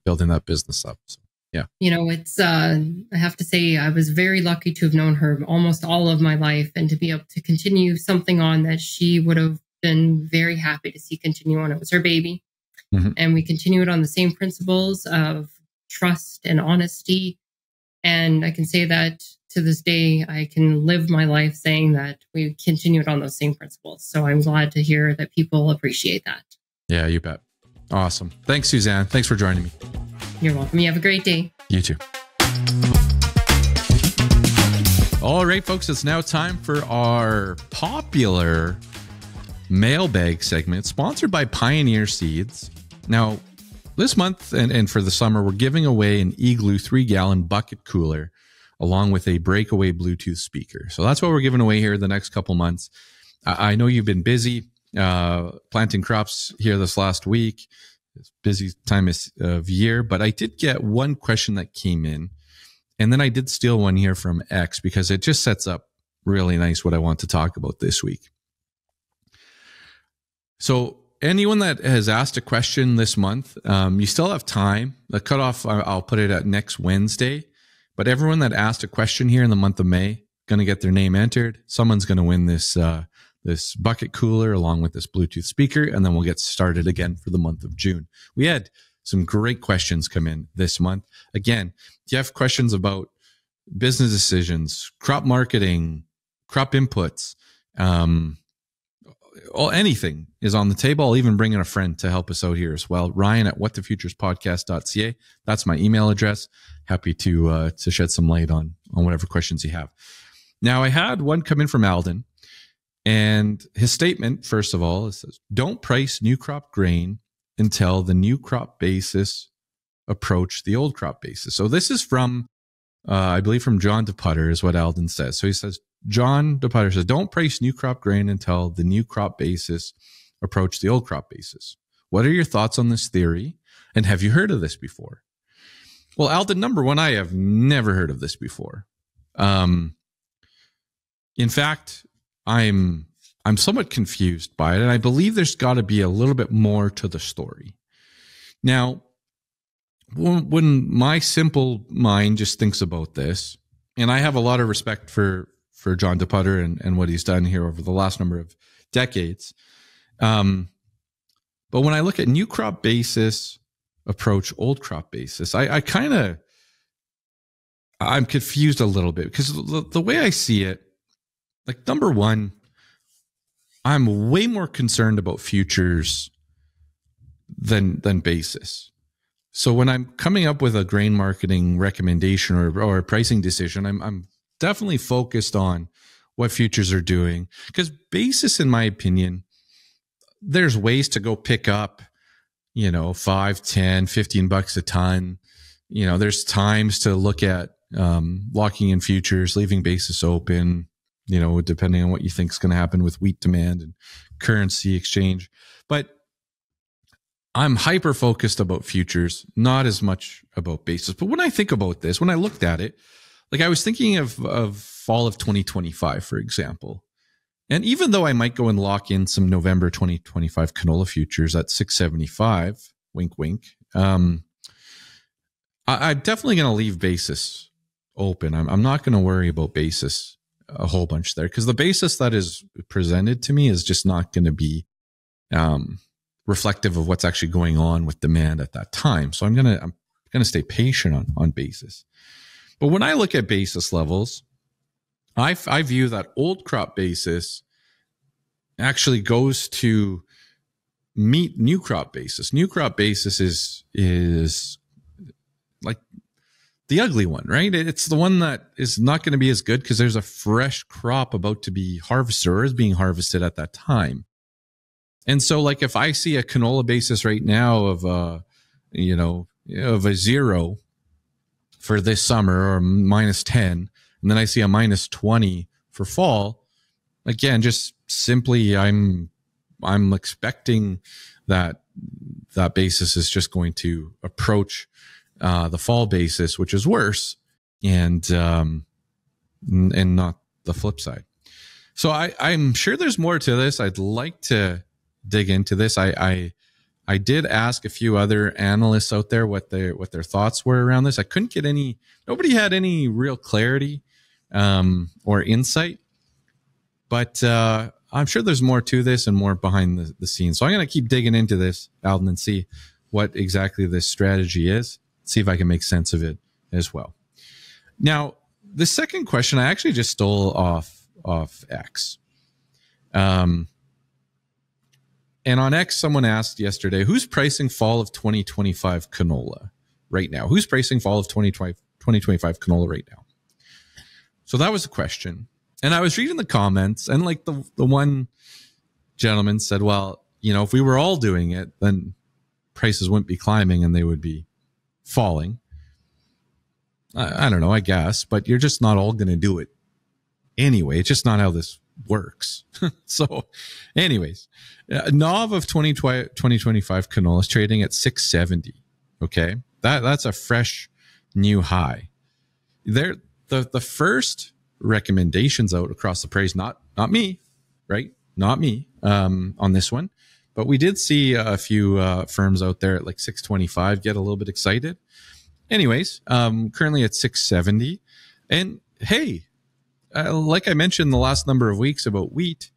[SPEAKER 1] building that business up. So. Yeah. You know,
[SPEAKER 2] it's, I have to say, I was very lucky to have known her almost all of my life, and to be able to continue something on that she would have been very happy to see continue on. It was her baby. Mm-hmm. And we continue it on the same principles of trust and honesty. And I can say that to this day, I can live my life saying that we continue it on those same principles. So I'm glad to hear that people appreciate that.
[SPEAKER 1] Yeah, you bet. Awesome. Thanks, Susanne. Thanks for joining me.
[SPEAKER 2] You're welcome. You have a great day.
[SPEAKER 1] You too. All right, folks, it's now time for our popular mailbag segment, sponsored by Pioneer Seeds. Now, this month and for the summer, we're giving away an Igloo 3-gallon bucket cooler along with a breakaway Bluetooth speaker. So that's what we're giving away here the next couple months. I know you've been busy planting crops here this last week. It's busy time of year, but I did get one question that came in, and then I did steal one here from X because it just sets up really nice what I want to talk about this week. So anyone that has asked a question this month, you still have time. The cutoff, I'll put it at next Wednesday, but everyone that asked a question here in the month of May, going to get their name entered. Someone's going to win this bucket cooler along with this Bluetooth speaker, and then we'll get started again for the month of June. We had some great questions come in this month. Again, if you have questions about business decisions, crop marketing, crop inputs, anything is on the table. I'll even bring in a friend to help us out here as well. Ryan at whatthefuturespodcast.ca. That's my email address. Happy to shed some light on whatever questions you have. Now, I had one come in from Alden. And his statement, first of all, it says, don't price new crop grain until the new crop basis approach the old crop basis. So this is from, I believe from John DePutter is what Alden says. So he says, John DePutter says, don't price new crop grain until the new crop basis approach the old crop basis. What are your thoughts on this theory? And have you heard of this before? Well, Alden, number one, I have never heard of this before. In fact, I'm somewhat confused by it, and I believe there's got to be a little bit more to the story. Now, when my simple mind just thinks about this, and I have a lot of respect for John DePutter and what he's done here over the last number of decades, but when I look at new crop basis approach old crop basis, I'm confused a little bit because the way I see it, like, number one, I'm way more concerned about futures than basis. So when I'm coming up with a grain marketing recommendation or a pricing decision, I'm definitely focused on what futures are doing, because basis, in my opinion, there's ways to go pick up, you know, 5, 10, 15 bucks a ton. You know, there's times to look at locking in futures, leaving basis open, you know, depending on what you think is going to happen with wheat demand and currency exchange. But I'm hyper focused about futures, not as much about basis. But when I think about this, when I looked at it, like I was thinking of fall of 2025, for example. And even though I might go and lock in some November 2025 canola futures at 675, wink, wink, I'm definitely going to leave basis open. I'm not going to worry about basis a whole bunch there, because the basis that is presented to me is just not going to be reflective of what's actually going on with demand at that time. So I'm gonna stay patient on basis. But when I look at basis levels, I view that old crop basis actually goes to meet new crop basis. New crop basis is like the ugly one, right? It's the one that is not going to be as good because there's a fresh crop about to be harvested or is being harvested at that time. And so, like, if I see a canola basis right now of a 0 for this summer, or -10, and then I see a -20 for fall, again, just simply I'm expecting that basis is just going to approach the fall basis, which is worse, and not the flip side. So I'm sure there's more to this. I'd like to dig into this. I did ask a few other analysts out there what their thoughts were around this. I couldn't get nobody had any real clarity or insight, but I'm sure there's more to this and more behind the scenes. So I'm going to keep digging into this, Alden, and see what exactly this strategy is, see if I can make sense of it as well. Now, the second question I actually just stole off X. And on X, someone asked yesterday, who's pricing fall of 2025 canola right now? Who's pricing fall of 2025 canola right now? So that was the question. And I was reading the comments, and like the one gentleman said, well, you know, if we were all doing it, then prices wouldn't be climbing and they would be falling. I don't know, I guess, but you're just not all going to do it anyway. It's just not how this works. So anyways, NOV of 2025 canola is trading at 670. Okay. That's a fresh new high. The first recommendations out across the Prairies, not me, right? Not me, on this one, but we did see a few, firms out there at like 625 get a little bit excited. Anyways, currently at 670. And hey, like I mentioned the last number of weeks about wheat,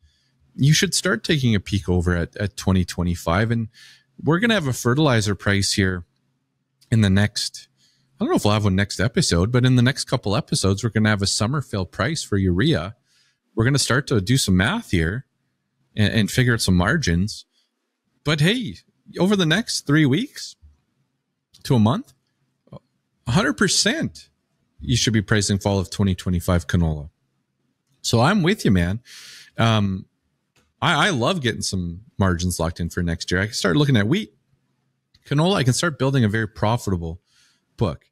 [SPEAKER 1] you should start taking a peek over at 2025. And we're going to have a fertilizer price here in the next, I don't know if we'll have one next episode, but in the next couple episodes, we're going to have a summer fill price for urea. We're going to start to do some math here and figure out some margins. But hey, over the next 3 weeks to a month, 100% you should be pricing fall of 2025 canola. So I'm with you, man. I love getting some margins locked in for next year. I can start looking at wheat, canola. I can start building a very profitable book.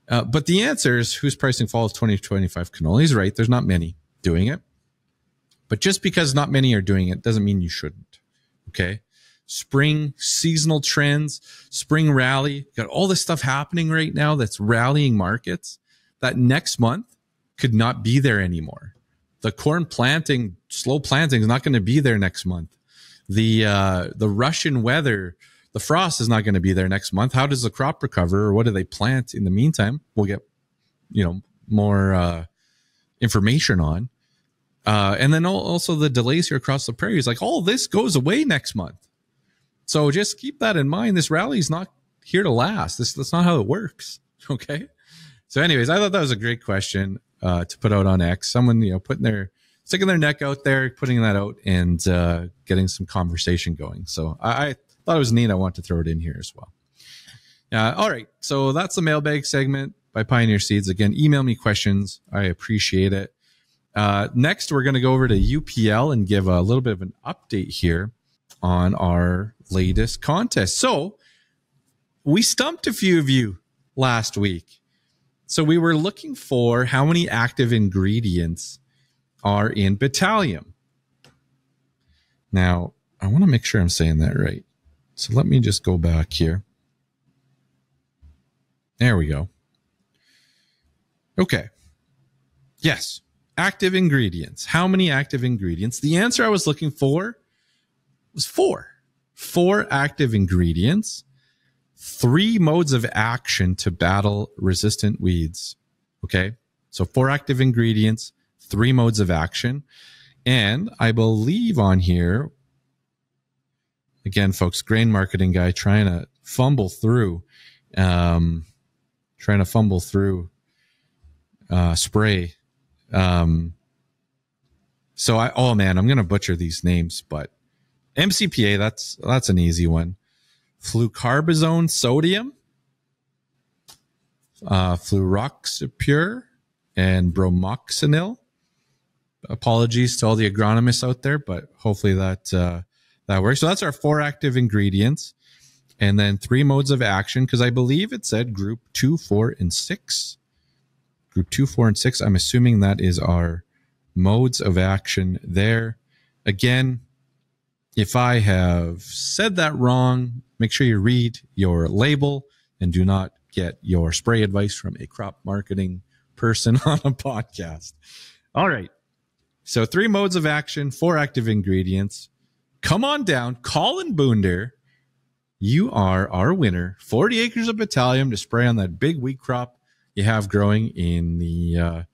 [SPEAKER 1] But the answer is who's pricing fall of 2025 canola. He's right. There's not many doing it. But just because not many are doing it doesn't mean you shouldn't. Okay. Spring seasonal trends, spring rally, got all this stuff happening right now that's rallying markets that next month could not be there anymore. The corn planting, slow planting is not going to be there next month. The Russian weather, the frost is not going to be there next month. How does the crop recover, or what do they plant in the meantime? We'll get, more information on. And then also the delays here across the prairies, like all this goes away next month. So just keep that in mind. This rally is not here to last. That's not how it works. Okay. So anyways, I thought that was a great question to put out on X. Someone, sticking their neck out there, putting that out and getting some conversation going. So I thought it was neat. I want to throw it in here as well. All right. So that's the mailbag segment by Pioneer Seeds. Again, email me questions. I appreciate it. Next, we're going to go over to UPL and give a little bit of an update here on our latest contest. So we stumped a few of you last week. So we were looking for how many active ingredients are in Batalium. Now, I want to make sure I'm saying that right. So let me just go back here. There we go. Okay. Yes. Active ingredients. How many active ingredients? The answer I was looking for was 4. 4 active ingredients. 3 modes of action to battle resistant weeds. Okay. So 4 active ingredients, 3 modes of action. And I believe on here, again, folks, grain marketing guy trying to fumble through, spray. So oh man, I'm going to butcher these names, but MCPA, that's an easy one. Flucarbazone-sodium, Fluroxypyr, and Bromoxynil. Apologies to all the agronomists out there, but hopefully that works. So that's our 4 active ingredients, and then 3 modes of action, because I believe it said group 2, 4, and 6. Group 2, 4, and 6. I'm assuming that is our modes of action there. Again, if I have said that wrong, make sure you read your label and do not get your spray advice from a crop marketing person on a podcast. All right. So 3 modes of action, 4 active ingredients. Come on down. Colin Boonder, you are our winner. 40 acres of Batalium to spray on that big wheat crop you have growing in the,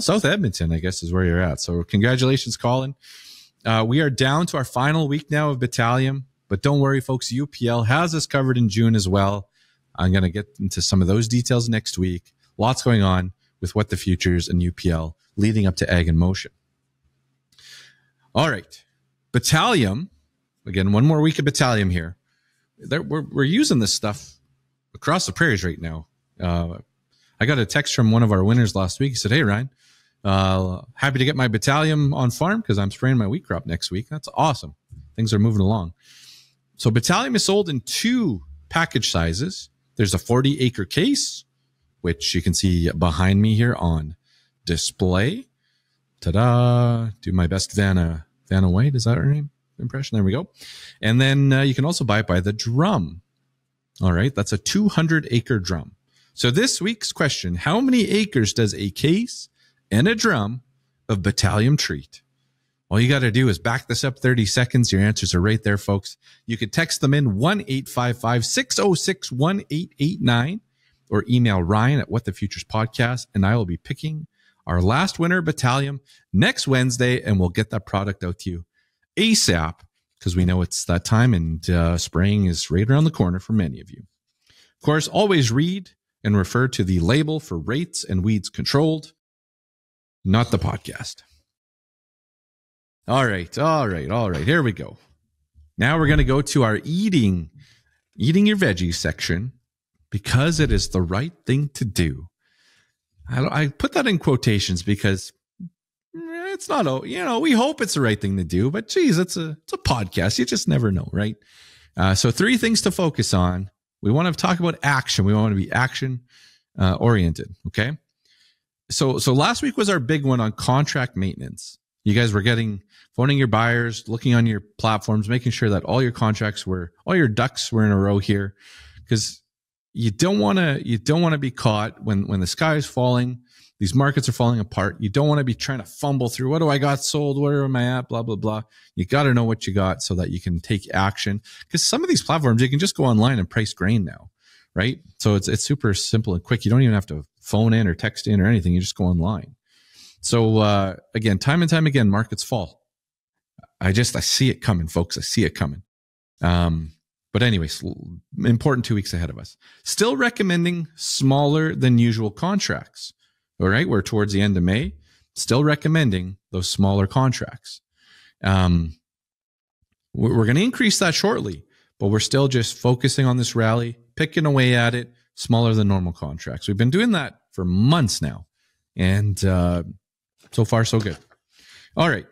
[SPEAKER 1] South Edmonton, I guess is where you're at. So congratulations, Colin. We are down to our final week now of Batalium, but don't worry, folks. UPL has us covered in June as well. I'm going to get into some of those details next week. Lots going on with What the Futures and UPL leading up to Ag in Motion. All right. Batalium. Again, one more week of Batalium here. We're using this stuff across the prairies right now. I got a text from one of our winners last week. He said, "Hey, Ryan, happy to get my Batalium on farm because I'm spraying my wheat crop next week." That's awesome. Things are moving along. So Batalium is sold in 2 package sizes. There's a 40-acre case, which you can see behind me here on display. Ta-da. Do my best Vanna White. Is that her name? Impression. There we go. And then you can also buy it by the drum. All right. That's a 200-acre drum. So this week's question, how many acres does a case and a drum of Batalium treat? All you got to do is back this up 30 seconds. Your answers are right there, folks. You can text them in 1-855-606-1889 or email Ryan at What the Futures Podcast, and I will be picking our last winner, Batalium, next Wednesday, and we'll get that product out to you ASAP because we know it's that time and spraying is right around the corner for many of you. Of course, always read and refer to the label for rates and weeds controlled, not the podcast. All right. Here we go. Now we're going to go to our eating your veggies section because it is the right thing to do. I put that in quotations because it's not, we hope it's the right thing to do, but geez, it's a podcast. You just never know, right? So 3 things to focus on. We want to talk about action. We want to be action oriented. Okay. So last week was our big one on contract maintenance. You guys were phoning your buyers, looking on your platforms, making sure that all your ducks were in a row here, because you don't want to be caught when the sky is falling. These markets are falling apart. You don't want to be trying to fumble through. What do I got sold? Where am I at? Blah, blah, blah. You got to know what you got so that you can take action. Because some of these platforms, you can just go online and price grain now, right? So it's super simple and quick. You don't even have to phone in or text in or anything. You just go online. So again, time and time again, markets fall. I see it coming, folks. I see it coming. But anyways, important 2 weeks ahead of us. Still recommending smaller than usual contracts. All right, we're towards the end of May. Still recommending those smaller contracts. We're going to increase that shortly, but we're still just focusing on this rally, picking away at it, smaller than normal contracts. We've been doing that for months now, and so far, so good. All right.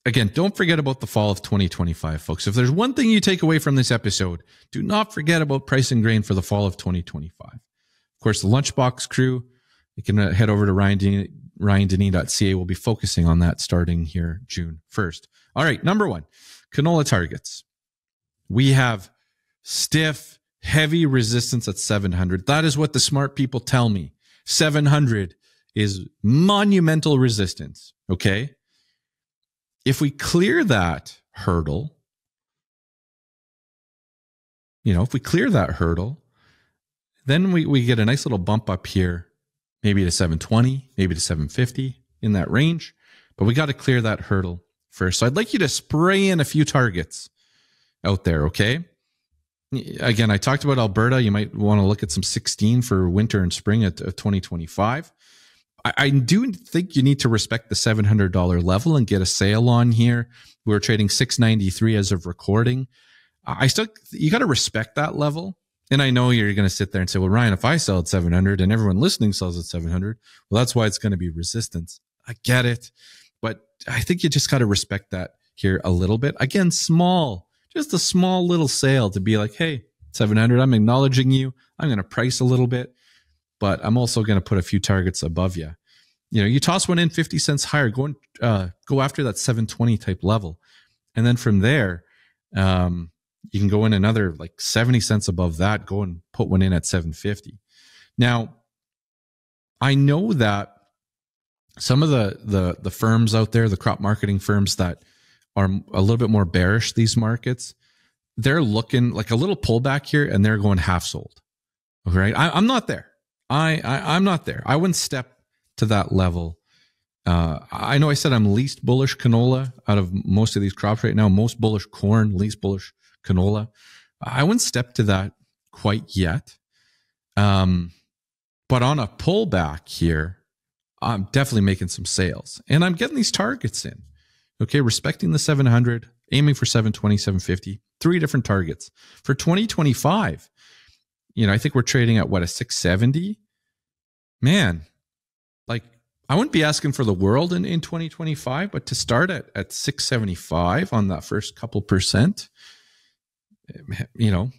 [SPEAKER 1] Again, don't forget about the fall of 2025, folks. If there's one thing you take away from this episode, do not forget about pricing grain for the fall of 2025. Of course, the Lunchbox crew, you can head over to ryandenny.ca. We'll be focusing on that starting here June 1st. All right, number one, canola targets. We have stiff, heavy resistance at 700. That is what the smart people tell me. 700 is monumental resistance, okay? If we clear that hurdle, if we clear that hurdle, then we get a nice little bump up here, maybe to 720, maybe to 750 in that range. But we got to clear that hurdle first. So I'd like you to spray in a few targets out there, okay? Again, I talked about Alberta. You might want to look at some 16 for winter and spring at 2025. I do think you need to respect the $700 level and get a sale on here. We're trading $693 as of recording. You got to respect that level. And I know you're going to sit there and say, well, Ryan, if I sell at 700 and everyone listening sells at 700, well, that's why it's going to be resistance. I get it. But I think you just got to respect that here a little bit. Again, just a small little sale to be like, hey, 700, I'm acknowledging you. I'm going to price a little bit, but I'm also going to put a few targets above you. You toss one in 50 cents higher, go after that 720 type level. And then from there, you can go in another like 70 cents above that, go and put one in at 750. Now, I know that some of the firms out there, the crop marketing firms that are a little bit more bearish, these markets, they're looking like a little pullback here and they're going half sold. Okay, right? I'm not there. I'm not there. I wouldn't step to that level. I know I said I'm least bullish canola out of most of these crops right now, most bullish corn, least bullish canola. I wouldn't step to that quite yet. But on a pullback here, I'm definitely making some sales and I'm getting these targets in. Okay, respecting the 700, aiming for 720, 750, 3 different targets. For 2025, I think we're trading at a 670? Man, like I wouldn't be asking for the world in 2025, but to start at 675 on that first couple percent, Again,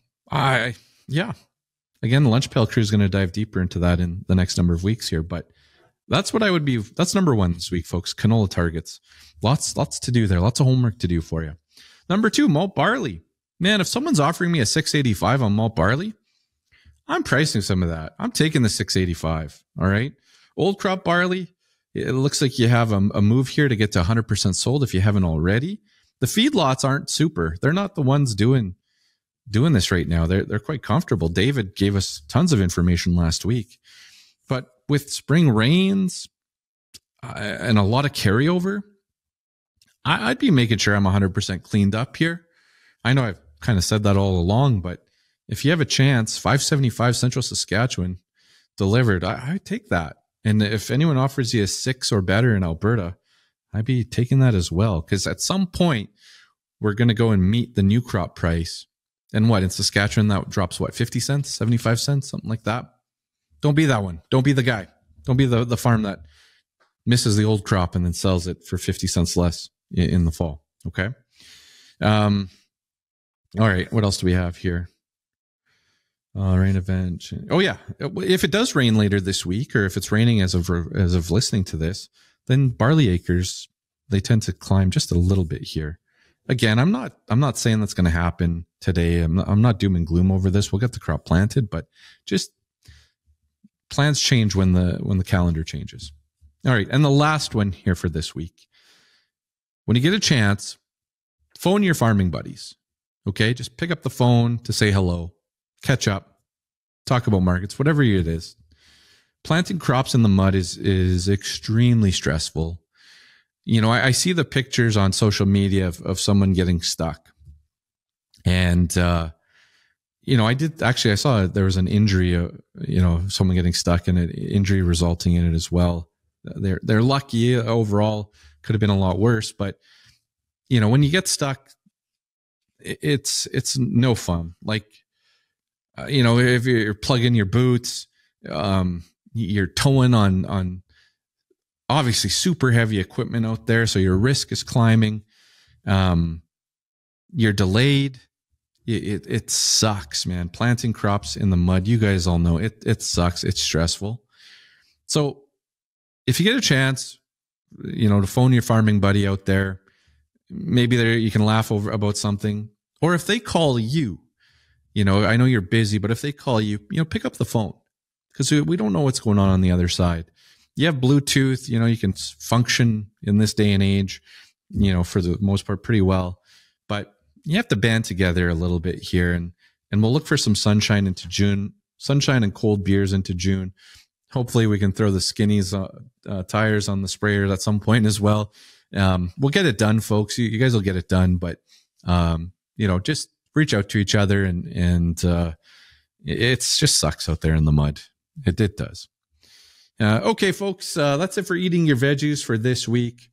[SPEAKER 1] the Lunch Pail crew is going to dive deeper into that in the next number of weeks here, but that's number one this week, folks. Canola targets. Lots to do there. Lots of homework to do for you. Number 2, malt barley. Man, if someone's offering me a 685 on malt barley, I'm pricing some of that. I'm taking the 685. All right. Old crop barley. It looks like you have a move here to get to 100% sold if you haven't already. The feedlots aren't super. They're not the ones doing this right now. They're quite comfortable. David gave us tons of information last week. But with spring rains and a lot of carryover, I'd be making sure I'm 100% cleaned up here. I know I've kind of said that all along, but if you have a chance, 575 Central Saskatchewan delivered, I take that. And if anyone offers you a 6 or better in Alberta, I'd be taking that as well. Because at some point, we're going to go and meet the new crop price. And in Saskatchewan, that drops 50 cents, 75 cents, something like that. Don't be that one. Don't be the guy. Don't be the farm that misses the old crop and then sells it for 50 cents less in the fall. Okay. All right. What else do we have here? Rain event. Oh yeah. If it does rain later this week, or if it's raining as of listening to this, then barley acres, they tend to climb just a little bit here. Again, I'm not saying that's going to happen today. I'm not doom and gloom over this. We'll get the crop planted, but just plans change when the calendar changes. All right. And the last one here for this week. When you get a chance, phone your farming buddies. Okay. Just pick up the phone to say hello, catch up, talk about markets, whatever it is. Planting crops in the mud is extremely stressful. I see the pictures on social media of someone getting stuck. And, I saw there was an injury, someone getting stuck and an injury resulting in it as well. They're lucky overall, could have been a lot worse, but when you get stuck, it's no fun. Like, if you're plugging your boots, you're towing on obviously super heavy equipment out there. So your risk is climbing. You're delayed. It sucks, man. Planting crops in the mud. You guys all know it sucks. It's stressful. So if you get a chance, to phone your farming buddy out there, maybe you can laugh about something. Or if they call you, I know you're busy, but if they call you, pick up the phone, because we don't know what's going on the other side. You have Bluetooth, you can function in this day and age, for the most part pretty well, but you have to band together a little bit here, and we'll look for some sunshine into June, sunshine and cold beers into June. Hopefully we can throw the skinnies tires on the sprayers at some point as well. We'll get it done, folks. You guys will get it done, but just reach out to each other, and it just sucks out there in the mud. It does. Okay, folks, that's it for eating your veggies for this week.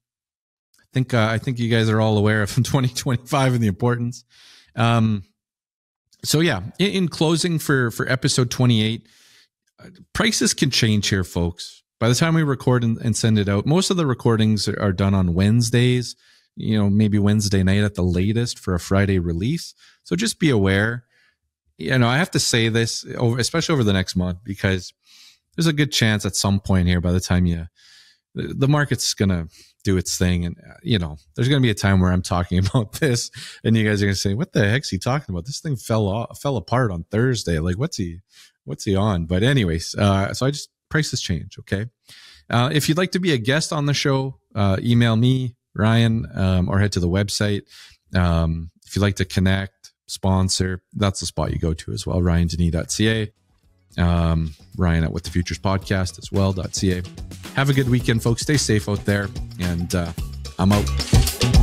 [SPEAKER 1] I think you guys are all aware of 2025 and the importance. So yeah, in closing for episode 28, prices can change here, folks. By the time we record and send it out, most of the recordings are done on Wednesdays, maybe Wednesday night at the latest for a Friday release. So just be aware. I have to say this, especially over the next month, because there's a good chance at some point here, by the time the market's going to do its thing. And, there's going to be a time where I'm talking about this and you guys are going to say, what the heck's he talking about? This thing fell apart on Thursday. Like, what's he on? But anyways, so prices change. Okay. If you'd like to be a guest on the show, email me, Ryan, or head to the website. If you'd like to connect, sponsor, that's the spot you go to as well. RyanDenis.ca. Ryan at WhatTheFuturesPodcast as well.ca. Have a good weekend, folks. Stay safe out there, and I'm out.